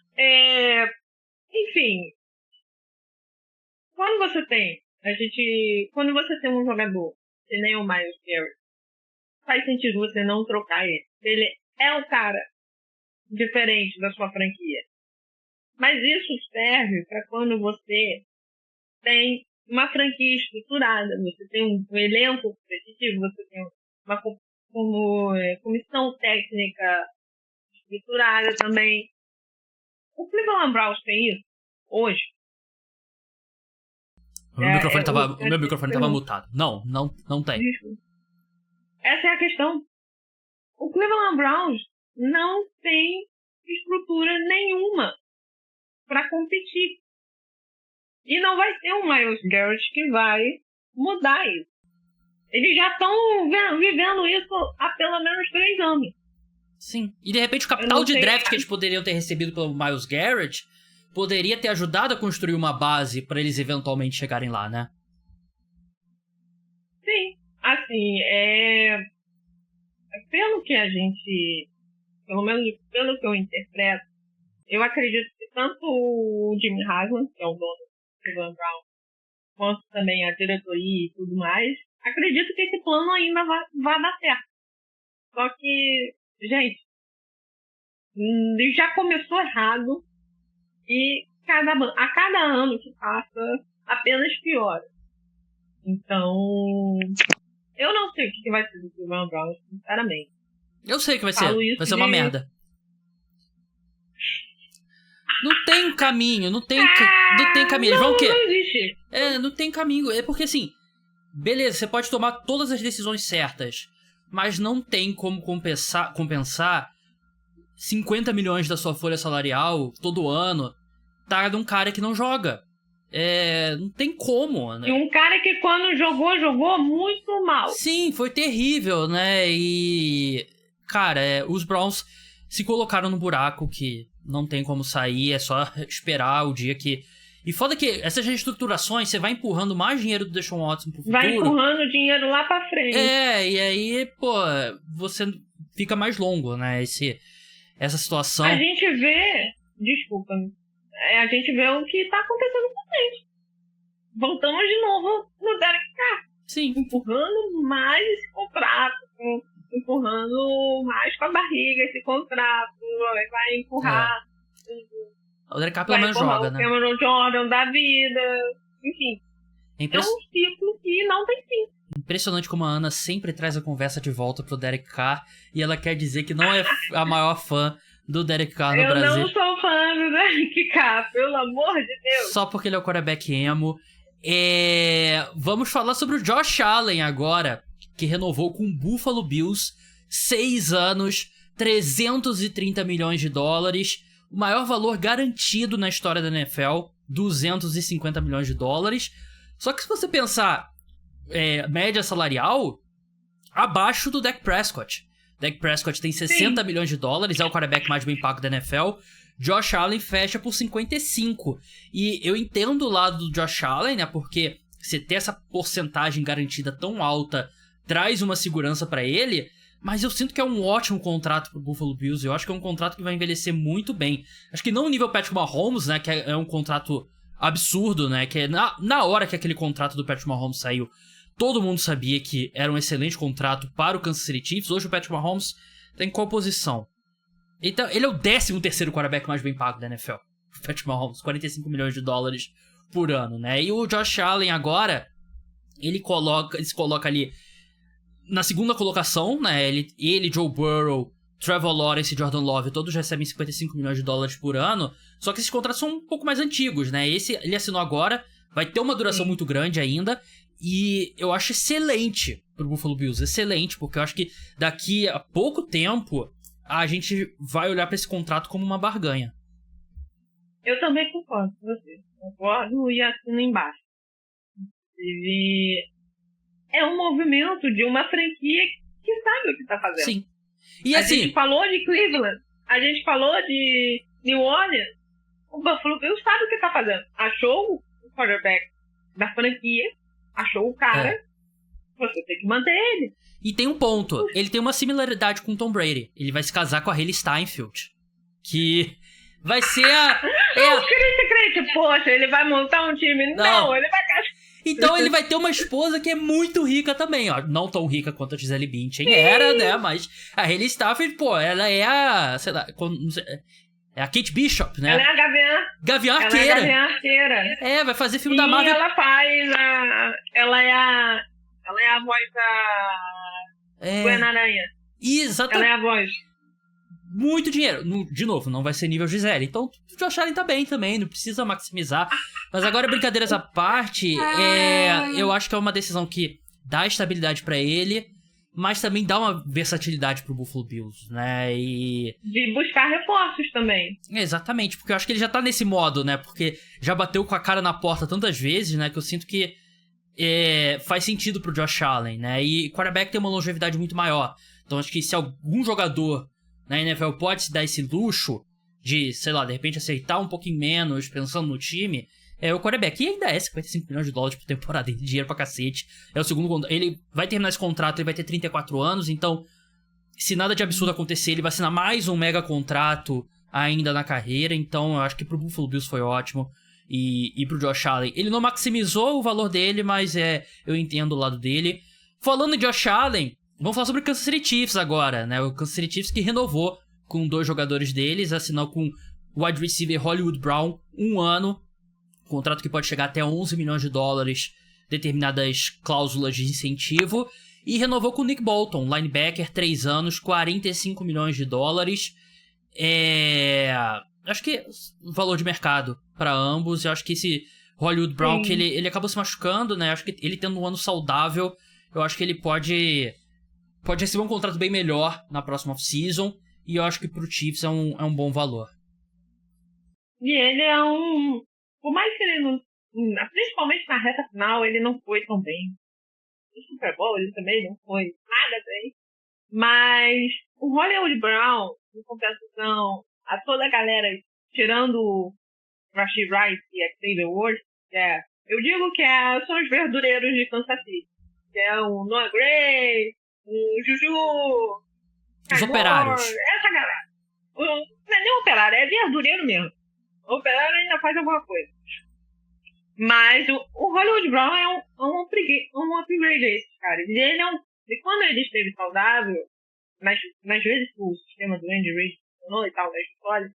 enfim. Quando você tem um jogador que nem o Myles Garrett, faz sentido você não trocar ele. Ele é um cara diferente da sua franquia. Mas isso serve para quando você tem uma franquia estruturada, você tem um elenco competitivo, você tem uma comissão técnica estruturada também. O Cleveland Browns tem isso hoje? O meu microfone tava mutado. Não tem. Desculpa. Essa é a questão. O Cleveland Browns não tem estrutura nenhuma para competir. E não vai ter um Myles Garrett que vai mudar isso. Eles já estão vivendo isso há pelo menos 3 anos. Sim. E de repente o capital de draft que eles poderiam ter recebido pelo Myles Garrett poderia ter ajudado a construir uma base para eles eventualmente chegarem lá, né? Sim. Assim, pelo que a gente... Pelo menos pelo que eu interpreto, eu acredito que tanto o Jimmy Haslam, que é o dono do Cleveland Browns, quanto também a diretoria e tudo mais, acredito que esse plano ainda vai dar certo. Só que, gente, já começou errado e a cada ano que passa apenas piora. Então, eu não sei o que vai ser do Cleveland Browns, sinceramente. Eu sei que vai ser. Vai ser uma merda. Não tem caminho, não tem caminho. Eles vão o quê? Não existe. Não tem caminho. É porque assim, beleza, você pode tomar todas as decisões certas, mas não tem como compensar 50 milhões da sua folha salarial todo ano tá de um cara que não joga. Não tem como, né? E um cara que quando jogou muito mal. Sim, foi terrível, né? E, cara, os Browns se colocaram no buraco que não tem como sair, é só esperar o dia que... E foda que essas reestruturações, você vai empurrando mais dinheiro do Deshaun Watson pro futuro. Vai empurrando o dinheiro lá pra frente. E aí, pô, você fica mais longo, né? Essa situação... A gente vê... Desculpa. A gente vê o que tá acontecendo com a gente. Voltamos de novo no Derek Carr. Sim. Empurrando mais esse contrato. Empurrando mais com a barriga esse contrato. Vai empurrar... O Derek Carr pelo menos joga, né? O Cameron Jordan da vida. Enfim. É um ciclo que não tem fim. Impressionante como a Ana sempre traz a conversa de volta pro Derek Carr. E ela quer dizer que não é a maior fã do Derek Carr no Brasil. Eu não sou fã do Derek Carr, pelo amor de Deus. Só porque ele é o quarterback emo. Vamos falar sobre o Josh Allen agora, que renovou com o Buffalo Bills 6 anos, 330 milhões de dólares. O maior valor garantido na história da NFL, 250 milhões de dólares. Só que se você pensar média salarial, abaixo do Dak Prescott. Dak Prescott tem 60 milhões de dólares, é o quarterback mais bem pago da NFL. Josh Allen fecha por 55. E eu entendo o lado do Josh Allen, né? Porque você ter essa porcentagem garantida tão alta traz uma segurança pra ele. Mas eu sinto que é um ótimo contrato pro Buffalo Bills. Eu acho que é um contrato que vai envelhecer muito bem. Acho que não no nível Patrick Mahomes, né? Que é um contrato absurdo, né? Que na hora que aquele contrato do Patrick Mahomes saiu, todo mundo sabia que era um excelente contrato para o Kansas City Chiefs. Hoje o Patrick Mahomes tem qual posição? Então, ele é o 13º quarterback mais bem pago da NFL. O Patrick Mahomes, 45 milhões de dólares por ano, né? E o Josh Allen agora, ele se coloca ali na segunda colocação, né? Ele, Joe Burrow, Trevor Lawrence e Jordan Love, todos recebem 55 milhões de dólares por ano. Só que esses contratos são um pouco mais antigos, né? Esse ele assinou agora, vai ter uma duração muito grande ainda. E eu acho excelente pro Buffalo Bills, excelente, porque eu acho que daqui a pouco tempo a gente vai olhar pra esse contrato como uma barganha. Eu também concordo com você. Concordo e assino embaixo. É um movimento de uma franquia que sabe o que tá fazendo. Sim. E a assim, gente falou de Cleveland, a gente falou de New Orleans. O Buffalo Bills sabe o que tá fazendo. Achou o quarterback da franquia, achou o cara, você tem que manter ele. E tem um ponto, ele tem uma similaridade com o Tom Brady. Ele vai se casar com a Hailey Steinfeld, que vai ser Crente, poxa, ele vai montar um time. Não, ele vai... Então ele vai ter uma esposa que é muito rica também, ó. Não tão rica quanto a Gisele Bündchen era, né? Mas a Hailey Steinfeld, pô, ela é a... sei lá, não sei, é a Kate Bishop, né? Ela é a Gavião Arqueira. Ela é a Gavião Arqueira. Vai fazer filme da Marvel. E ela faz ela é a voz da Gwen Aranha. Exatamente. Ela é a voz. Muito dinheiro. De novo, não vai ser nível Gisele. Então, o Josh Allen tá bem também, não precisa maximizar. Mas agora, brincadeiras à parte, eu acho que é uma decisão que dá estabilidade pra ele, mas também dá uma versatilidade pro Buffalo Bills, né? E... de buscar reforços também. Exatamente, porque eu acho que ele já tá nesse modo, né? Porque já bateu com a cara na porta tantas vezes, né? Que eu sinto que faz sentido pro Josh Allen, né? E quarterback tem uma longevidade muito maior. Então acho que se algum jogador na NFL pode se dar esse luxo de, sei lá, de repente aceitar um pouquinho menos pensando no time, é o quarterback. E ainda é 55 milhões de dólares por temporada, dinheiro pra cacete. É o segundo... ele vai terminar esse contrato, ele vai ter 34 anos, então se nada de absurdo acontecer, ele vai assinar mais um mega contrato ainda na carreira. Então eu acho que pro Buffalo Bills foi ótimo. E pro Josh Allen, ele não maximizou o valor dele, mas eu entendo o lado dele. Falando de Josh Allen, vamos falar sobre o Kansas City Chiefs agora, né? O Kansas City Chiefs que renovou com 2 jogadores deles, assinou com o wide receiver Hollywood Brown 1 ano, contrato que pode chegar até 11 milhões de dólares, determinadas cláusulas de incentivo, e renovou com o Nick Bolton, linebacker, 3 anos, 45 milhões de dólares. Acho que valor de mercado para ambos. Eu acho que esse Hollywood Brown, que ele acabou se machucando, né? Acho que ele tendo um ano saudável, eu acho que ele pode receber um contrato bem melhor na próxima off-season. E eu acho que pro Chiefs é um bom valor. E ele é por mais que ele não... principalmente na reta final, ele não foi tão bem. No Super Bowl, ele também não foi nada bem. Mas o Hollywood Brown, em compensação, a toda a galera, tirando o Rashee Rice e a Xavier Worth, eu digo que são os verdureiros de Kansas City. Que é o Noah Gray, o Juju... Os operários. Essa galera. Não é nem operário, é verdureiro mesmo. O operário ainda faz alguma coisa. Mas o Hollywood Brown é um upgrade esse, cara. E quando ele esteve saudável, nas vezes que o sistema do Andy Reid funcionou e tal, da história,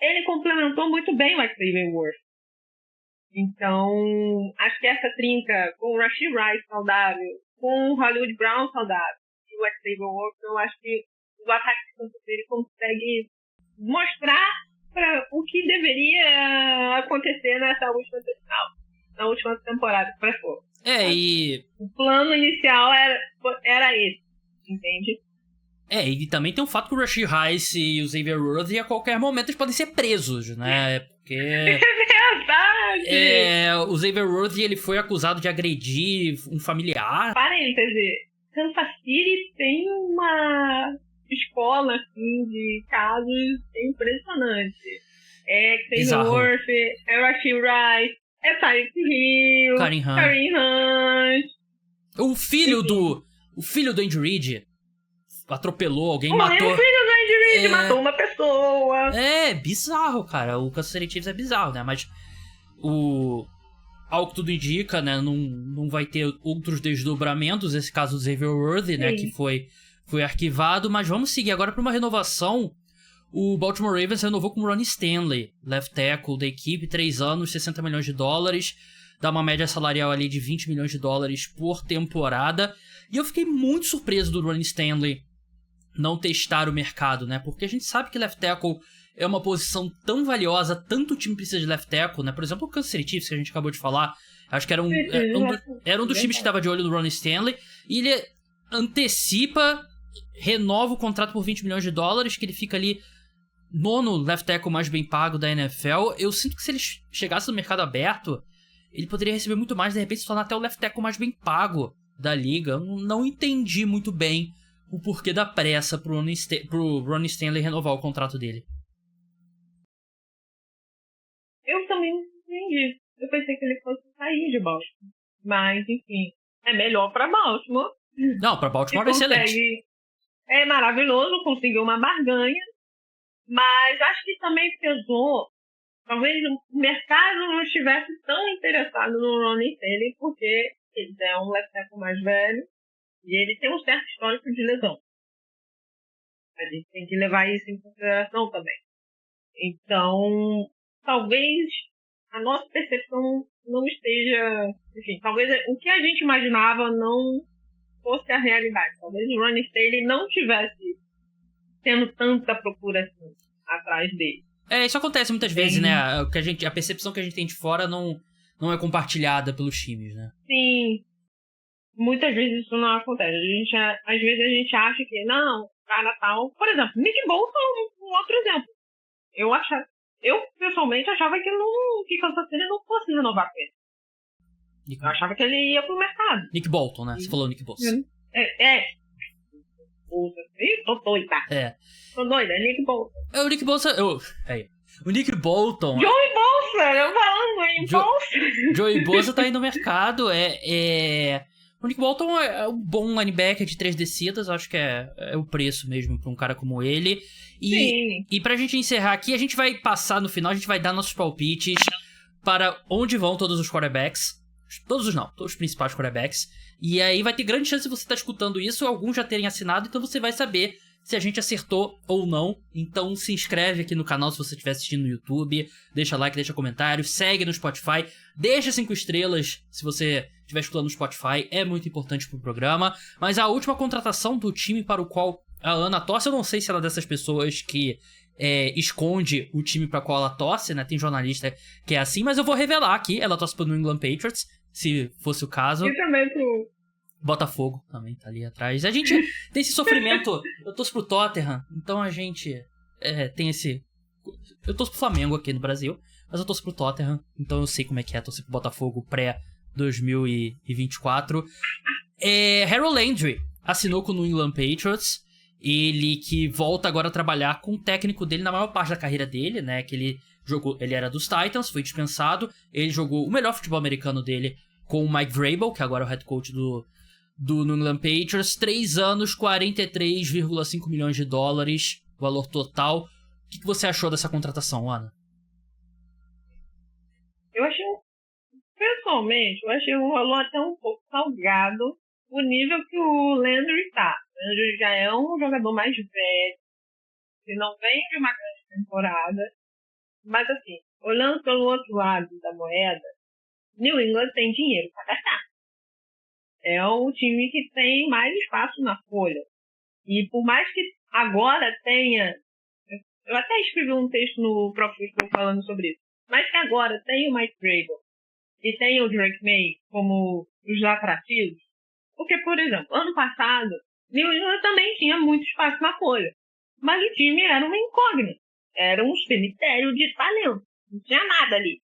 ele complementou muito bem o Xavier Worth. Então, acho que essa trinca com o Rashee Rice saudável, com o Hollywood Brown saudável e o Xavier Worth, eu acho que o ataque de Kansas City consegue mostrar o que deveria acontecer na última temporada. E... o plano inicial era esse, entende? E também tem o fato que o Rashee Rice e o Xavier Worthy a qualquer momento eles podem ser presos, né? Porque... É verdade! O Xavier Worthy, ele foi acusado de agredir um familiar. Parêntese, Kansas City tem uma escola, assim, de casos impressionante. Xavier Worthy, Rashee Rice, Tyreek Hill, Kareem Hunt. O filho do Andy Reid atropelou alguém, matou... O filho do Andy Reid matou uma pessoa. É bizarro, cara. O Kansas City Chiefs é bizarro, né? Mas ao que tudo indica, né? Não vai ter outros desdobramentos. Esse caso do Xavier Worthy, né? Que foi arquivado. Mas vamos seguir agora para uma renovação. O Baltimore Ravens renovou com o Ronnie Stanley, left tackle da equipe, 3 anos, $60 milhões. Dá uma média salarial ali de $20 milhões por temporada. E eu fiquei muito surpreso do Ronnie Stanley não testar o mercado, né? Porque a gente sabe que left tackle é uma posição tão valiosa, tanto time precisa de left tackle, né? Por exemplo, o Kansas City Chiefs, que a gente acabou de falar, acho que era um dos times que estava de olho no Ronnie Stanley, e ele renova o contrato por $20 milhões, que ele fica ali nono left tackle mais bem pago da NFL. Eu sinto que se ele chegasse no mercado aberto, ele poderia receber muito mais, de repente se tornar até o left tackle mais bem pago da liga. Eu não entendi muito bem o porquê da pressa pro Ronnie Stanley renovar o contrato dele. Eu também não entendi. Eu pensei que ele fosse sair de Baltimore. Mas, enfim, é melhor pra Baltimore. Não, pra Baltimore é excelente. É maravilhoso, conseguiu uma barganha. Mas acho que também pesou. Talvez o mercado não estivesse tão interessado no Ronnie Stanley, porque ele é um left tackle mais velho. E ele tem um certo histórico de lesão. A gente tem que levar isso em consideração também. Então, talvez a nossa percepção não esteja... Enfim, talvez o que a gente imaginava não fosse a realidade. Talvez o Ronnie Stanley não tivesse tendo tanta procura assim atrás dele. Isso acontece muitas vezes, né? A percepção que a gente tem de fora não é compartilhada pelos times, né? Sim. Muitas vezes isso não acontece. Às vezes a gente acha que, não, cara tal... Por exemplo, Nick Bolton é um outro exemplo. Eu pessoalmente achava que Kansas City não fosse renovar com ele. Eu achava que ele ia pro mercado. Nick Bolton, né? Você falou Nick Bolton. Tô doida. Tô doida, Nick Bolton. O Nick Bolton... O Nick Bolton... Joey Bosa! Eu falando em Bolsa. Joey Bosa tá aí no mercado. O Nick Bolton é um bom linebacker de 3 descidas, acho que é o preço mesmo pra um cara como ele. E pra gente encerrar aqui, a gente vai passar no final, a gente vai dar nossos palpites para onde vão todos os quarterbacks. Todos os principais quarterbacks. E aí vai ter grande chance de você estar escutando isso, alguns já terem assinado, então você vai saber se a gente acertou ou não. Então se inscreve aqui no canal se você estiver assistindo no YouTube, deixa like, deixa comentário, segue no Spotify, deixa 5 estrelas se você estiver escutando no Spotify, é muito importante pro programa. Mas a última contratação do time para o qual a Ana torce, eu não sei se ela é dessas pessoas que esconde o time para qual ela torce, né? Tem jornalista que é assim, mas eu vou revelar aqui, ela torce pro New England Patriots, se fosse o caso. E também pro Botafogo também tá ali atrás. A gente tem esse sofrimento. Eu torço pro Tottenham, então a gente tem esse... Eu torço pro Flamengo aqui no Brasil, mas eu torço pro Tottenham, então eu sei como é que é torcer pro Botafogo pré-2024. Harold Landry assinou com o New England Patriots. Ele que volta agora a trabalhar com o técnico dele na maior parte da carreira dele, né? Que ele era dos Titans, foi dispensado. Ele jogou o melhor futebol americano dele com o Mike Vrabel, que agora é o head coach do New England Patriots. 3 anos, $43,5 milhões, valor total. O que você achou dessa contratação, Ana? Pessoalmente, eu achei o valor até um pouco salgado, o nível que o Landry tá. O Landry já é um jogador mais velho, que não vem de uma grande temporada. Mas assim, olhando pelo outro lado da moeda, New England tem dinheiro para gastar. É o time que tem mais espaço na folha. E por mais que agora tenha... Eu até escrevi um texto no Pro Football falando sobre isso. Mas que agora tem o Mike Vrabel e tem o Drake May como os atrativos. Porque, por exemplo, ano passado, New England também tinha muito espaço na folha. Mas o time era uma incógnita. Era um cemitério de talento. Não tinha nada ali.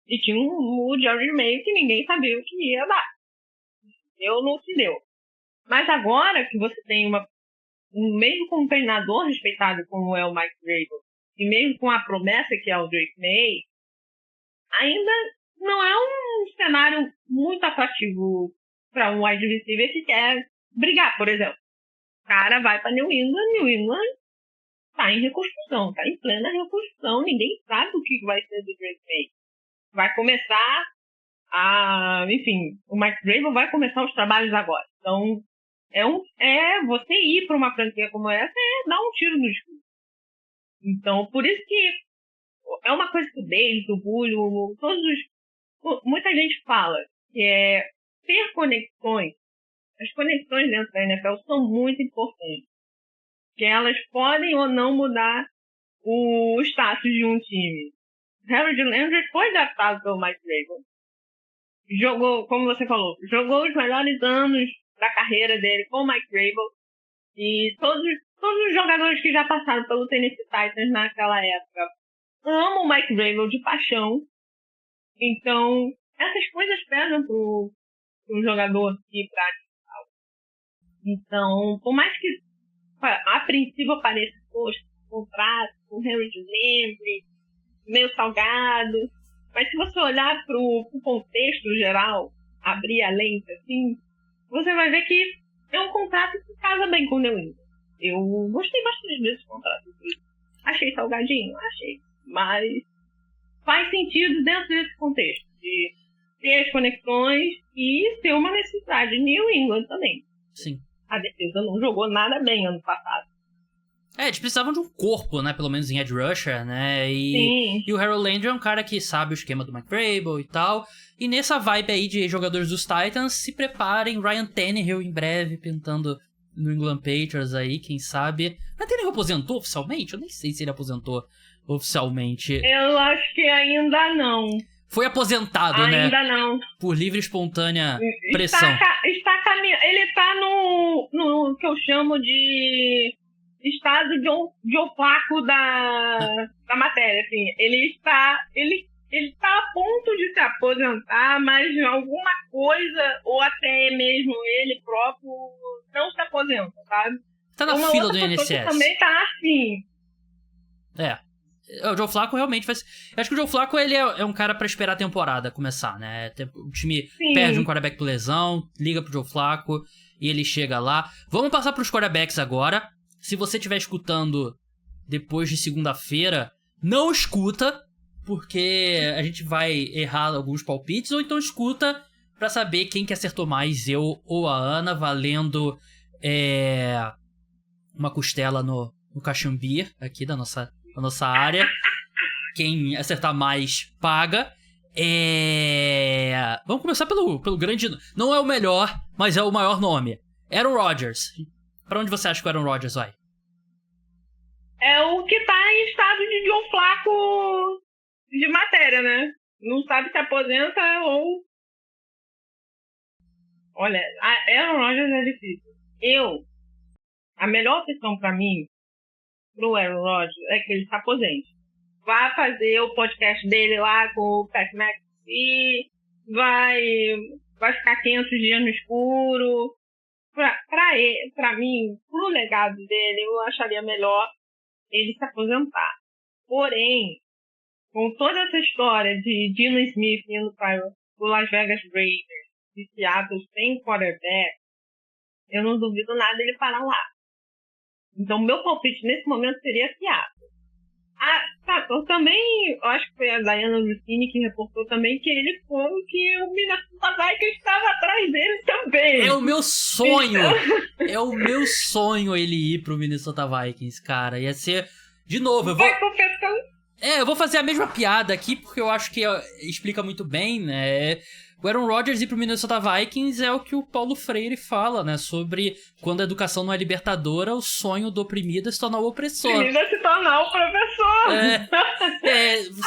E tinha o Jerry May que ninguém sabia o que ia dar. Eu não se deu. Mas agora que você tem mesmo com um treinador respeitado como é o Mike Vrabel, e mesmo com a promessa que é o Drake May, ainda não é um cenário muito atrativo para um wide receiver que quer brigar, por exemplo. O cara vai para New England tá em reconstrução, tá em plena reconstrução, ninguém sabe o que vai ser do Drake May. Vai começar o Mike Vrabel vai começar os trabalhos agora. Então, você ir para uma franquia como essa é dar um tiro no escuro. Então, por isso que é uma coisa que o Davis, o Bulho, muita gente fala que é ter conexões. As conexões dentro da NFL são muito importantes. Que elas podem ou não mudar o status de um time. Harold Landry foi draftado pelo Mike Vrabel. Jogou, como você falou, jogou os melhores anos da carreira dele com o Mike Vrabel. E todos os jogadores que já passaram pelo Tennessee Titans naquela época amam o Mike Vrabel de paixão. Então, essas coisas pesam pro jogador ir pra final. Então, por mais que a princípio pareça, poxa, contrato com Harold Landry, meio salgado, mas se você olhar pro contexto geral, abrir a lente assim, você vai ver que é um contrato que casa bem com o New England. Eu gostei bastante desse contrato. Achei salgadinho? Achei. Mas faz sentido dentro desse contexto, de ter as conexões e ter uma necessidade. New England também. Sim. A defesa não jogou nada bem ano passado. Eles precisavam de um corpo, né? Pelo menos em edge rusher, né? Sim. E o Harold Landry é um cara que sabe o esquema do Mike Vrabel e tal. E nessa vibe aí de jogadores dos Titans, se preparem. Ryan Tannehill em breve, pintando no England Patriots aí, quem sabe. Ryan Tannehill aposentou oficialmente? Eu nem sei se ele aposentou oficialmente. Eu acho que ainda não. Foi aposentado, né? Ainda não. Por livre e espontânea pressão. Está caminhando. Ele tá no que eu chamo de estado de opaco da matéria, assim. Ele está a ponto de se aposentar, mas alguma coisa, ou até mesmo ele próprio, não se aposenta, sabe? Tá na fila do INSS. Também tá assim. O Joe Flacco realmente faz. Eu acho que o Joe Flacco ele é um cara pra esperar a temporada começar, né? O time perde um quarterback por lesão, liga pro Joe Flacco e ele chega lá. Vamos passar pros quarterbacks agora. Se você estiver escutando depois de segunda-feira, não escuta, porque a gente vai errar alguns palpites, ou então escuta pra saber quem que acertou mais, eu ou a Ana, valendo uma costela no Caxambir, aqui da nossa área. Quem acertar mais paga. Vamos começar pelo grande... Não é o melhor, mas é o maior nome. Aaron Rodgers. Pra onde você acha que o Aaron Rodgers vai? É o que tá em estado de Joe Flacco de matéria, né? Não sabe se aposenta ou... Olha, Aaron Rodgers é difícil. A melhor opção pra mim, pro Aaron Rodgers, é que ele se aposente. Vai fazer o podcast dele lá com o Pat McAfee, vai ficar 500 dias no escuro. Pra mim, pro legado dele, eu acharia melhor ele se aposentar. Porém, com toda essa história de Dino Smith indo para o Las Vegas Raiders, de Seattle sem quarterback, eu não duvido nada dele parar lá. Então, meu palpite nesse momento seria Seattle. Eu também, acho que foi a Diana Russini que reportou também que ele foi que o Minnesota Vikings estava atrás dele também. É o meu sonho! É o meu sonho ele ir pro Minnesota Vikings, cara. Ia ser... De novo, eu vou fazer a mesma piada aqui, porque eu acho que explica muito bem, né? O Aaron Rodgers ir pro Minnesota Vikings é o que o Paulo Freire fala, né? Sobre quando a educação não é libertadora, o sonho do oprimido é se tornar o opressor. Oprimido é se tornar o professor.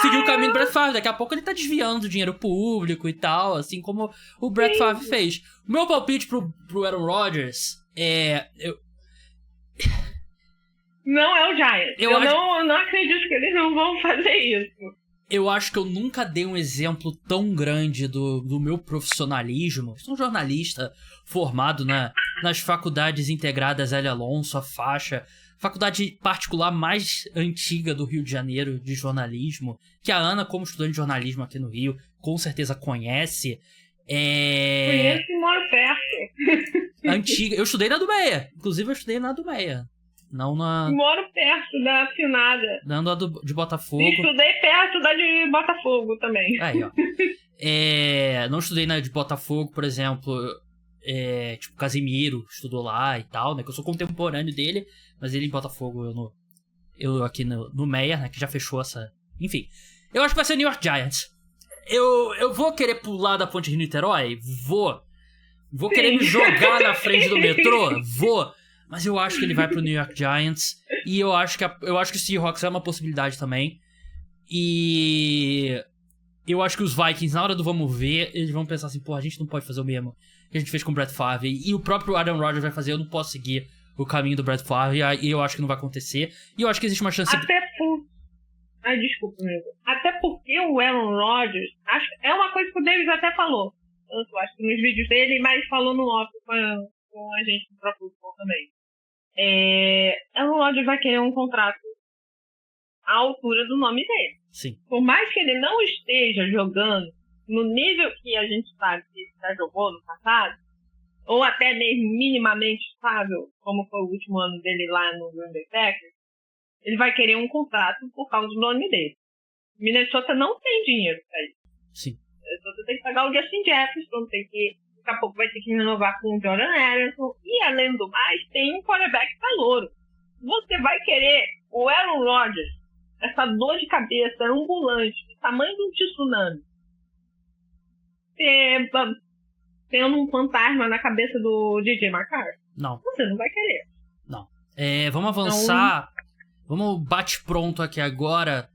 Seguir o caminho do Brett Favre. Daqui a pouco ele tá desviando dinheiro público e tal, assim como o Brett Favre fez. O meu palpite pro Aaron Rodgers Não é o Giants. Eu não acredito que eles não vão fazer isso. Eu acho que eu nunca dei um exemplo tão grande do meu profissionalismo. Sou um jornalista formado nas faculdades integradas L. Alonso, a faixa, faculdade particular mais antiga do Rio de Janeiro de jornalismo, que a Ana, como estudante de jornalismo aqui no Rio, com certeza conhece. Conheço e moro perto. Antiga. Eu estudei na do Meia. Inclusive, eu estudei na do Meia. Não na... Moro perto da Finada. Dando a de Botafogo. E estudei perto da de Botafogo também. Aí, ó. Não estudei na de Botafogo, por exemplo. Tipo, Casimiro estudou lá e tal, né? Que eu sou contemporâneo dele. Mas ele em Botafogo, eu aqui no Meia, né? Que já fechou essa... Enfim. Eu acho que vai ser o New York Giants. Eu vou querer pular da ponte Rio-Niterói? Vou querer me jogar na frente do metrô? Vou. Mas eu acho que ele vai pro New York Giants. E eu acho que o Seahawks é uma possibilidade também. E eu acho que os Vikings, na hora do vamos ver, eles vão pensar assim, pô, a gente não pode fazer o mesmo que a gente fez com o Brett Favre. E o próprio Aaron Rodgers vai fazer, eu não posso seguir o caminho do Brett Favre. E eu acho que não vai acontecer. E eu acho que existe uma chance... desculpa, amigo. Até porque o Aaron Rodgers, é uma coisa que o Davis até falou. Eu acho que nos vídeos dele, mas falou no off com a gente do próprio futebol também. Aaron Rodgers vai querer um contrato à altura do nome dele. Sim. Por mais que ele não esteja jogando no nível que a gente sabe que ele já jogou no passado, ou até mesmo minimamente estável, como foi o último ano dele lá no Green Bay Packers, ele vai querer um contrato por causa do nome dele. Minnesota não tem dinheiro pra isso. Sim. Minnesota tem que pagar o Justin Jefferson, daqui a pouco vai ter que renovar com o Jordan Harrison, e além do mais, tem um quarterback calouro. Você vai querer o Aaron Rodgers, essa dor de cabeça ambulante, do tamanho de um tsunami, tendo um fantasma na cabeça do DJ McCarthy? Não. Você não vai querer. Não. Vamos avançar. Vamos bate pronto aqui agora.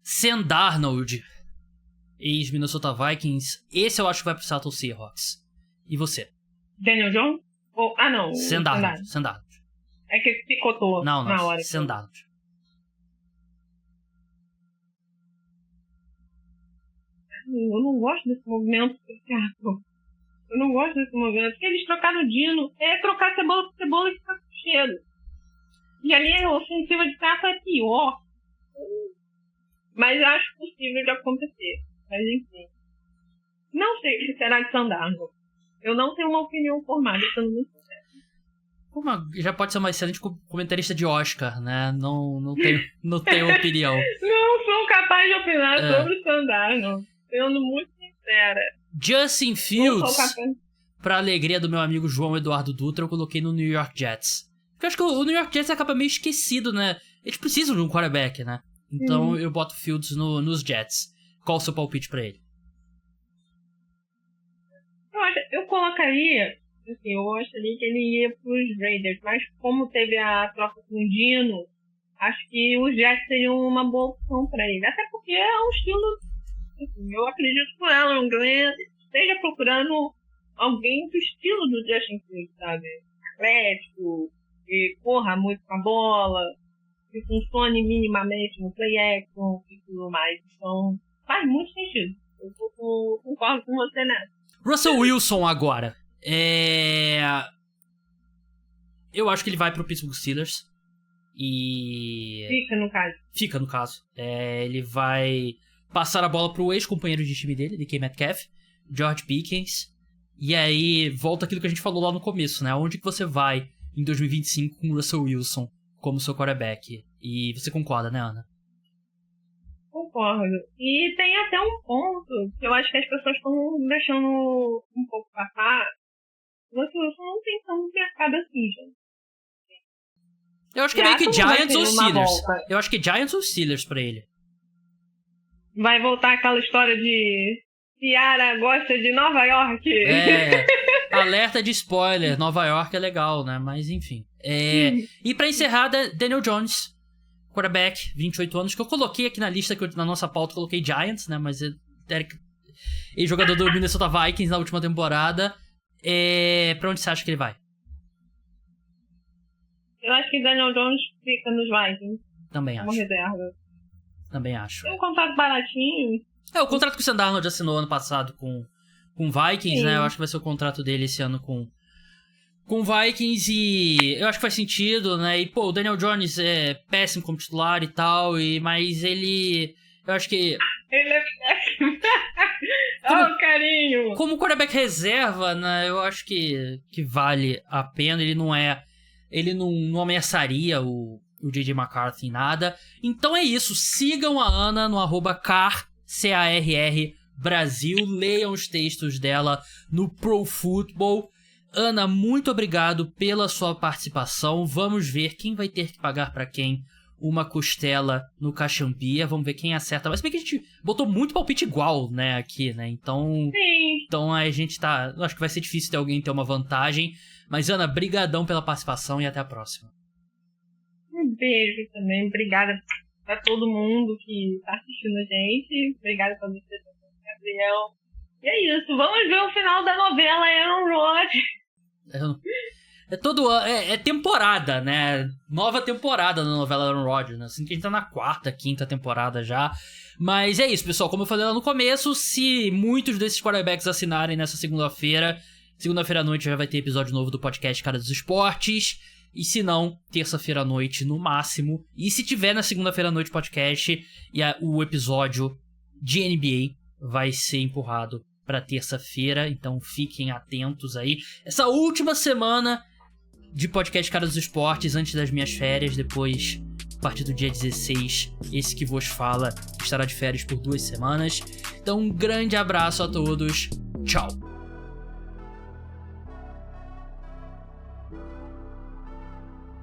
Sam Darnold, ex-Minnesota Vikings. Esse eu acho que vai pro Seattle Seahawks. E você? Daniel Jones? Não. Sam Darnold. É que picotou na hora. Sam Darnold. Eu não gosto desse movimento do Seattle. Eu não gosto desse movimento. Porque eles trocaram o Dino. Trocar cebola por cebola e ficar com cheiro. E ali a ofensiva de Seattle é pior. Mas acho possível de acontecer. Mas enfim. Não sei se será de Sam Darnold. Eu não tenho uma opinião formada, sendo muito sincero. Já pode ser uma excelente comentarista de Oscar, né? Não tenho opinião. Não sou capaz de opinar sobre o Sam Darnold. Sendo muito sincera. Justin Fields, pra alegria do meu amigo João Eduardo Dutra, eu coloquei no New York Jets. Porque eu acho que o New York Jets acaba meio esquecido, né? Eles precisam de um quarterback, né? Então eu boto Fields nos Jets. Qual o seu palpite pra ele? Eu colocaria, assim, eu acharia que ele ia pros Raiders, mas como teve a troca com o Dino, acho que os Jets seriam uma boa opção pra ele. Até porque é um estilo, assim, eu acredito que o Alan Glenn esteja procurando alguém do estilo do Justin Fields, sabe? Atlético, que corra muito com a bola, que funcione minimamente no play action e tudo mais. Então, faz muito sentido. Eu concordo com você nessa. Russell Wilson agora. Eu acho que ele vai pro Pittsburgh Steelers. E... Fica no caso. Ele vai passar a bola pro ex-companheiro de time dele, DK Metcalf, George Pickens. E aí volta aquilo que a gente falou lá no começo, né? Onde que você vai em 2025 com o Russell Wilson como seu quarterback? E você concorda, né, Ana? Concordo. E tem até um ponto que eu acho que as pessoas estão deixando um pouco passar. O Russell Wilson não tem tanto mercado assim, gente. Eu acho que é meio que Giants ou Steelers. Eu acho que Giants ou Steelers pra ele. Vai voltar aquela história de Ciara gosta de Nova York. Alerta de spoiler. Nova York é legal, né? Mas enfim. E pra encerrar, Daniel Jones, quarterback, 28 anos, que eu coloquei aqui na lista, que na nossa pauta eu coloquei Giants, né? Mas jogador do Minnesota Vikings na última temporada. Pra onde você acha que ele vai? Eu acho que Daniel Jones fica nos Vikings. Também Uma acho. reserva. Também acho. Tem um contrato baratinho. O contrato que o Sam Darnold assinou ano passado com Vikings, Sim. né? Eu acho que vai ser o contrato dele esse ano com Vikings e eu acho que faz sentido, né? E, pô, o Daniel Jones é péssimo como titular e tal, mas ele... Eu acho que... Ele é péssimo. Oh, carinho. Como quarterback reserva, né? Eu acho que vale a pena. Ele não ameaçaria o J.J. McCarthy em nada. Então é isso. Sigam a Ana no @carr Brasil. Leiam os textos dela no Pro Football. Ana, muito obrigado pela sua participação. Vamos ver quem vai ter que pagar pra quem uma costela no Caxambia. Vamos ver quem acerta. Mas bem que a gente botou muito palpite igual, né, aqui, né? Sim. Então a gente tá... Acho que vai ser difícil ter alguém ter uma vantagem. Mas, Ana, brigadão pela participação e até a próxima. Um beijo também. Obrigada pra todo mundo que tá assistindo a gente. Obrigada pra você, Gabriel. E é isso. Vamos ver o final da novela Aaron Rodgers. É todo ano, é temporada, né? Nova temporada da novela Aaron Rodgers, né? Assim que a gente tá na 4ª, 5ª temporada já. Mas é isso, pessoal. Como eu falei lá no começo, se muitos desses quarterbacks assinarem nessa segunda-feira à noite já vai ter episódio novo do podcast Cara dos Esportes. E se não, terça-feira à noite no máximo. E se tiver na segunda-feira à noite podcast, o episódio de NBA vai ser empurrado pra terça-feira, então fiquem atentos aí. Essa última semana de podcast Cara dos Esportes, antes das minhas férias, depois, a partir do dia 16, esse que vos fala estará de férias por 2 semanas. Então um grande abraço a todos, tchau!